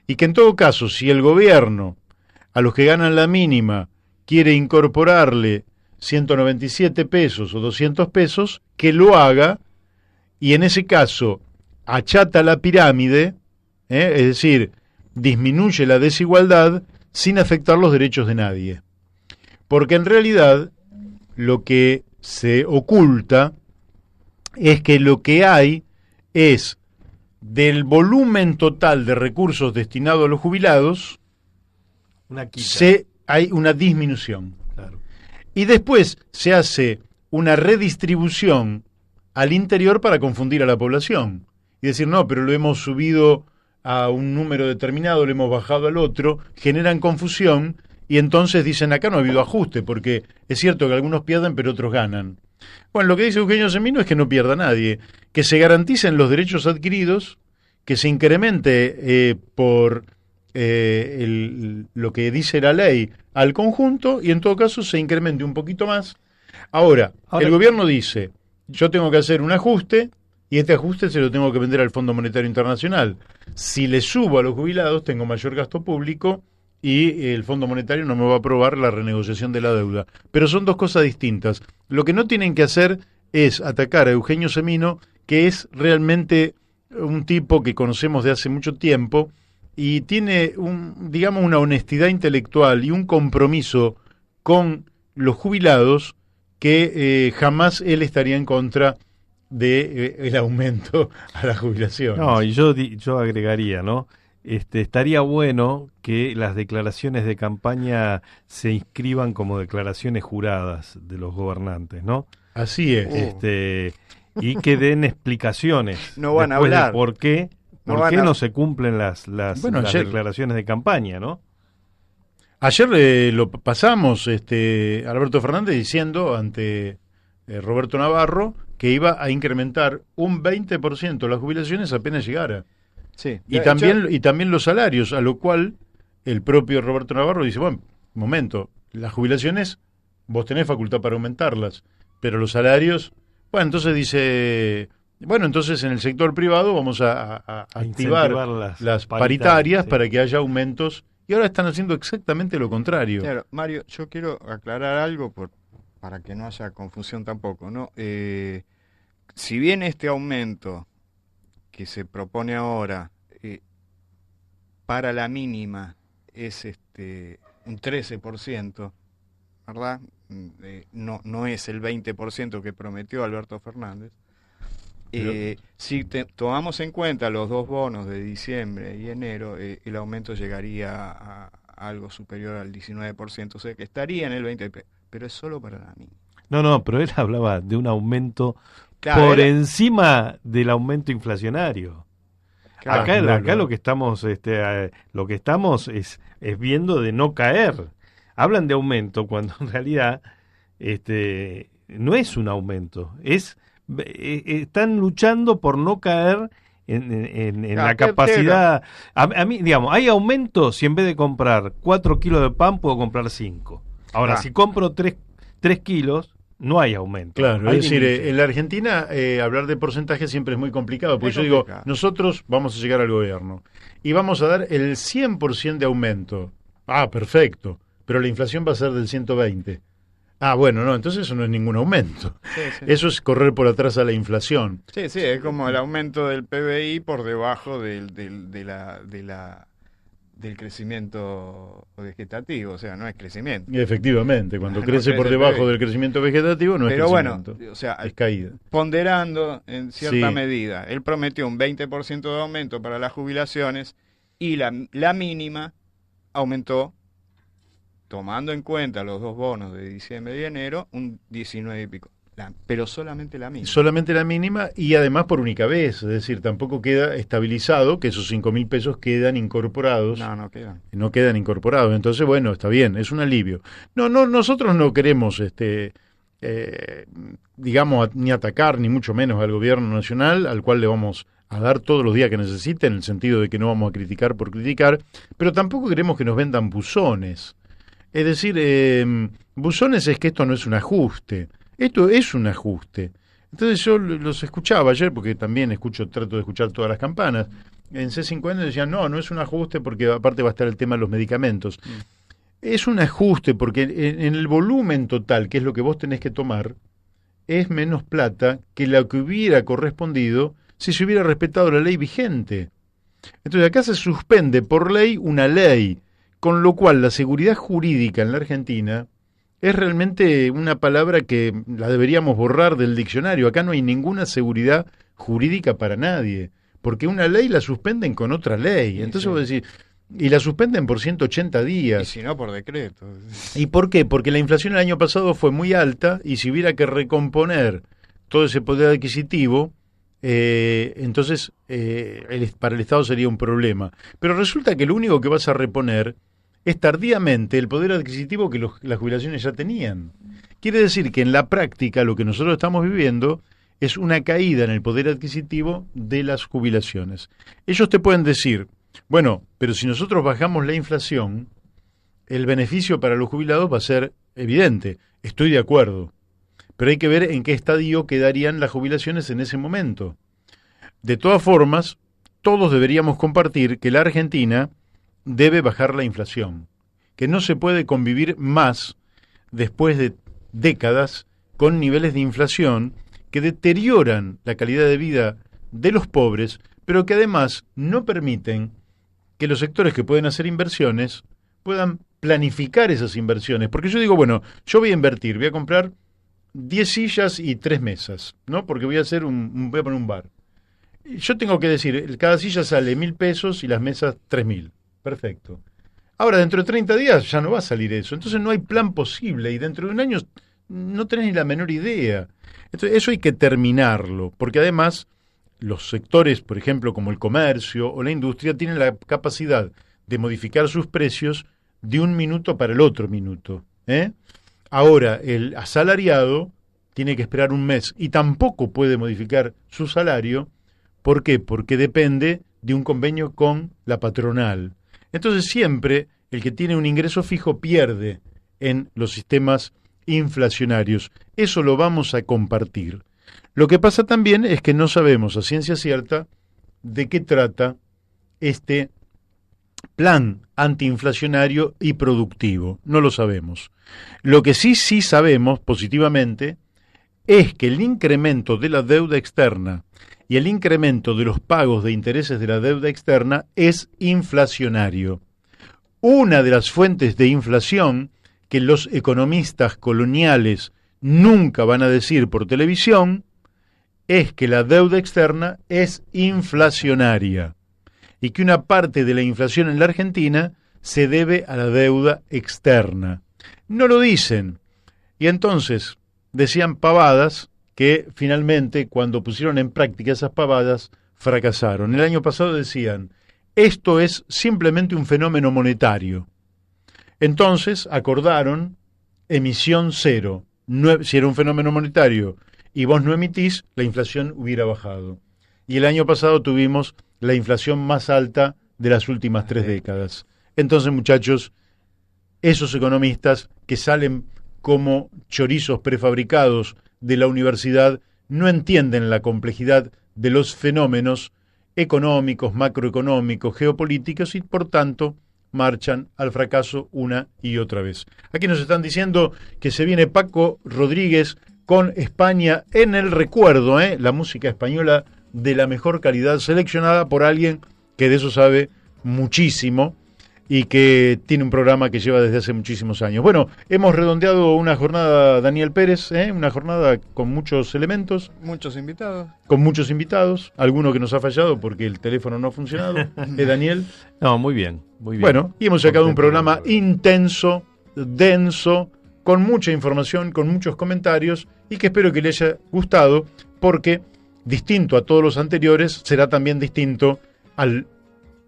y que en todo caso, si el gobierno a los que ganan la mínima quiere incorporarle 197 pesos o 200 pesos, que lo haga, y en ese caso achata la pirámide, es decir, disminuye la desigualdad sin afectar los derechos de nadie. Porque en realidad lo que se oculta es que lo que hay es del volumen total de recursos destinados a los jubilados, hay una disminución. Claro. Y después se hace una redistribución al interior para confundir a la población. Y decir, no, pero lo hemos subido a un número determinado, lo hemos bajado al otro, generan confusión y entonces dicen, acá no ha habido ajuste, porque es cierto que algunos pierden, pero otros ganan. Bueno, lo que dice Eugenio Semino es que no pierda nadie, que se garanticen los derechos adquiridos, que se incremente por lo que dice la ley al conjunto y en todo caso se incremente un poquito más. Ahora, el gobierno dice, yo tengo que hacer un ajuste y este ajuste se lo tengo que vender al Fondo Monetario Internacional. Si le subo a los jubilados, tengo mayor gasto público y el Fondo Monetario no me va a aprobar la renegociación de la deuda. Pero son dos cosas distintas. Lo que no tienen que hacer es atacar a Eugenio Semino, que es realmente un tipo que conocemos de hace mucho tiempo y tiene digamos una honestidad intelectual y un compromiso con los jubilados que jamás él estaría en contra de el aumento a la jubilación. No, y yo agregaría, ¿no? Estaría bueno que las declaraciones de campaña se inscriban como declaraciones juradas de los gobernantes, ¿no? Así es. Y que den explicaciones. No van a hablar. ¿Por qué no se cumplen las declaraciones de campaña, no? Ayer lo pasamos, Alberto Fernández diciendo ante Roberto Navarro que iba a incrementar un 20% las jubilaciones apenas llegara. Sí. Y también los salarios, a lo cual el propio Roberto Navarro dice, bueno, un momento, las jubilaciones vos tenés facultad para aumentarlas, pero los salarios, bueno, entonces dice, bueno, entonces en el sector privado vamos a activar las paritarias para que haya aumentos, y ahora están haciendo exactamente lo contrario. Claro, Mario, yo quiero aclarar algo para que no haya confusión tampoco, ¿no? Si bien este aumento que se propone ahora para la mínima es un 13%, ¿verdad? No es el 20% que prometió Alberto Fernández. Si tomamos en cuenta los dos bonos de diciembre y enero, el aumento llegaría a algo superior al 19%, o sea que estaría en el 20%, pero es solo para la mínima. No, pero él hablaba de un aumento por encima del aumento inflacionario. Claro, acá lo que estamos es viendo de no caer. Hablan de aumento cuando en realidad no es un aumento, están luchando por no caer en la capacidad. A mí, digamos, hay aumento si en vez de comprar 4 kilos de pan puedo comprar 5. Ahora, si compro 3 kilos, no hay aumento. Claro, es decir, en la Argentina hablar de porcentaje siempre es muy complicado, porque yo digo, nosotros vamos a llegar al gobierno y vamos a dar el 100% de aumento. Perfecto, pero la inflación va a ser del 120%. Bueno, no, entonces eso no es ningún aumento. Sí. Eso es correr por atrás a la inflación. Sí, es como el aumento del PBI por debajo del crecimiento vegetativo, o sea, no es crecimiento. Efectivamente, cuando crece por debajo del crecimiento vegetativo no es crecimiento. Pero bueno, o sea, es caída. Ponderando en cierta medida, él prometió un 20% de aumento para las jubilaciones y la mínima aumentó, tomando en cuenta los dos bonos de diciembre y enero, un 19 y pico. Pero solamente la mínima. Solamente la mínima y además por única vez, es decir, tampoco queda estabilizado que esos 5.000 pesos quedan incorporados. No quedan. No quedan incorporados, entonces bueno, está bien, es un alivio. No, nosotros no queremos, digamos, ni atacar, ni mucho menos al gobierno nacional, al cual le vamos a dar todos los días que necesite, en el sentido de que no vamos a criticar por criticar, pero tampoco queremos que nos vendan buzones. Es decir, buzones es que esto no es un ajuste. Esto es un ajuste. Entonces yo los escuchaba ayer, porque también trato de escuchar todas las campanas. En C5N decían, no es un ajuste porque aparte va a estar el tema de los medicamentos. Es un ajuste porque en el volumen total, que es lo que vos tenés que tomar, es menos plata que la que hubiera correspondido si se hubiera respetado la ley vigente. Entonces acá se suspende por ley una ley, con lo cual la seguridad jurídica en la Argentina es realmente una palabra que la deberíamos borrar del diccionario. Acá no hay ninguna seguridad jurídica para nadie, porque una ley la suspenden con otra ley. Entonces vos decís, y la suspenden por 180 días. Y si no, por decreto. ¿Y por qué? Porque la inflación el año pasado fue muy alta y si hubiera que recomponer todo ese poder adquisitivo, entonces para el Estado sería un problema. Pero resulta que lo único que vas a reponer es tardíamente el poder adquisitivo que las jubilaciones ya tenían. Quiere decir que en la práctica lo que nosotros estamos viviendo es una caída en el poder adquisitivo de las jubilaciones. Ellos te pueden decir, bueno, pero si nosotros bajamos la inflación, el beneficio para los jubilados va a ser evidente. Estoy de acuerdo. Pero hay que ver en qué estadio quedarían las jubilaciones en ese momento. De todas formas, todos deberíamos compartir que la Argentina debe bajar la inflación, que no se puede convivir más después de décadas con niveles de inflación que deterioran la calidad de vida de los pobres, pero que además no permiten que los sectores que pueden hacer inversiones puedan planificar esas inversiones. Porque yo digo, bueno, yo voy a invertir, voy a comprar 10 sillas y 3 mesas, ¿no? Porque voy a hacer voy a poner un bar. Yo tengo que decir, cada silla sale 1.000 pesos y las mesas 3.000. Perfecto. Ahora, dentro de 30 días ya no va a salir eso. Entonces no hay plan posible y dentro de un año no tenés ni la menor idea. Entonces, eso hay que terminarlo, porque además los sectores, por ejemplo, como el comercio o la industria, tienen la capacidad de modificar sus precios de un minuto para el otro minuto. Ahora, el asalariado tiene que esperar un mes y tampoco puede modificar su salario. ¿Por qué? Porque depende de un convenio con la patronal. Entonces siempre el que tiene un ingreso fijo pierde en los sistemas inflacionarios. Eso lo vamos a compartir. Lo que pasa también es que no sabemos a ciencia cierta de qué trata este plan antiinflacionario y productivo. No lo sabemos. Lo que sí sabemos positivamente es que el incremento de la deuda externa y el incremento de los pagos de intereses de la deuda externa es inflacionario. Una de las fuentes de inflación que los economistas coloniales nunca van a decir por televisión es que la deuda externa es inflacionaria y que una parte de la inflación en la Argentina se debe a la deuda externa. No lo dicen. Y entonces decían pavadas que finalmente, cuando pusieron en práctica esas pavadas, fracasaron. El año pasado decían, esto es simplemente un fenómeno monetario. Entonces acordaron emisión cero. Si era un fenómeno monetario y vos no emitís, la inflación hubiera bajado. Y el año pasado tuvimos la inflación más alta de las últimas 3 décadas. Entonces, muchachos, esos economistas que salen como chorizos prefabricados de la universidad no entienden la complejidad de los fenómenos económicos, macroeconómicos, geopolíticos y por tanto marchan al fracaso una y otra vez. Aquí nos están diciendo que se viene Paco Rodríguez con España en el recuerdo, la música española de la mejor calidad, seleccionada por alguien que de eso sabe muchísimo y que tiene un programa que lleva desde hace muchísimos años. Bueno, hemos redondeado una jornada, Daniel Pérez, una jornada con muchos elementos. Muchos invitados. Con muchos invitados, alguno que nos ha fallado porque el teléfono no ha funcionado. Daniel? No, muy bien, muy bien. Bueno, y hemos sacado un programa intenso, denso, con mucha información, con muchos comentarios y que espero que le haya gustado porque, distinto a todos los anteriores, será también distinto al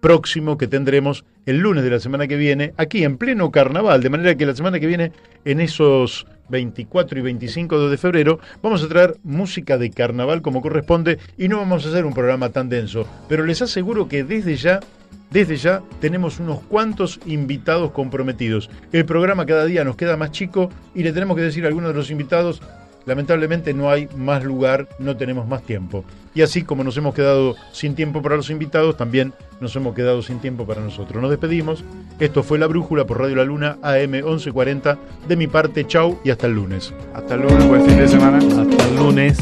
próximo que tendremos el lunes de la semana que viene, aquí en pleno carnaval, de manera que la semana que viene, en esos 24 y 25 de febrero, vamos a traer música de carnaval como corresponde y no vamos a hacer un programa tan denso, pero les aseguro que desde ya tenemos unos cuantos invitados comprometidos. El programa cada día nos queda más chico y le tenemos que decir a algunos de los invitados, lamentablemente no hay más lugar, no tenemos más tiempo. Y así como nos hemos quedado sin tiempo para los invitados, también nos hemos quedado sin tiempo para nosotros. Nos despedimos. Esto fue La Brújula por Radio La Luna, AM 1140. De mi parte, chau y hasta el lunes. Hasta el lunes, buen fin de semana. Hasta el lunes.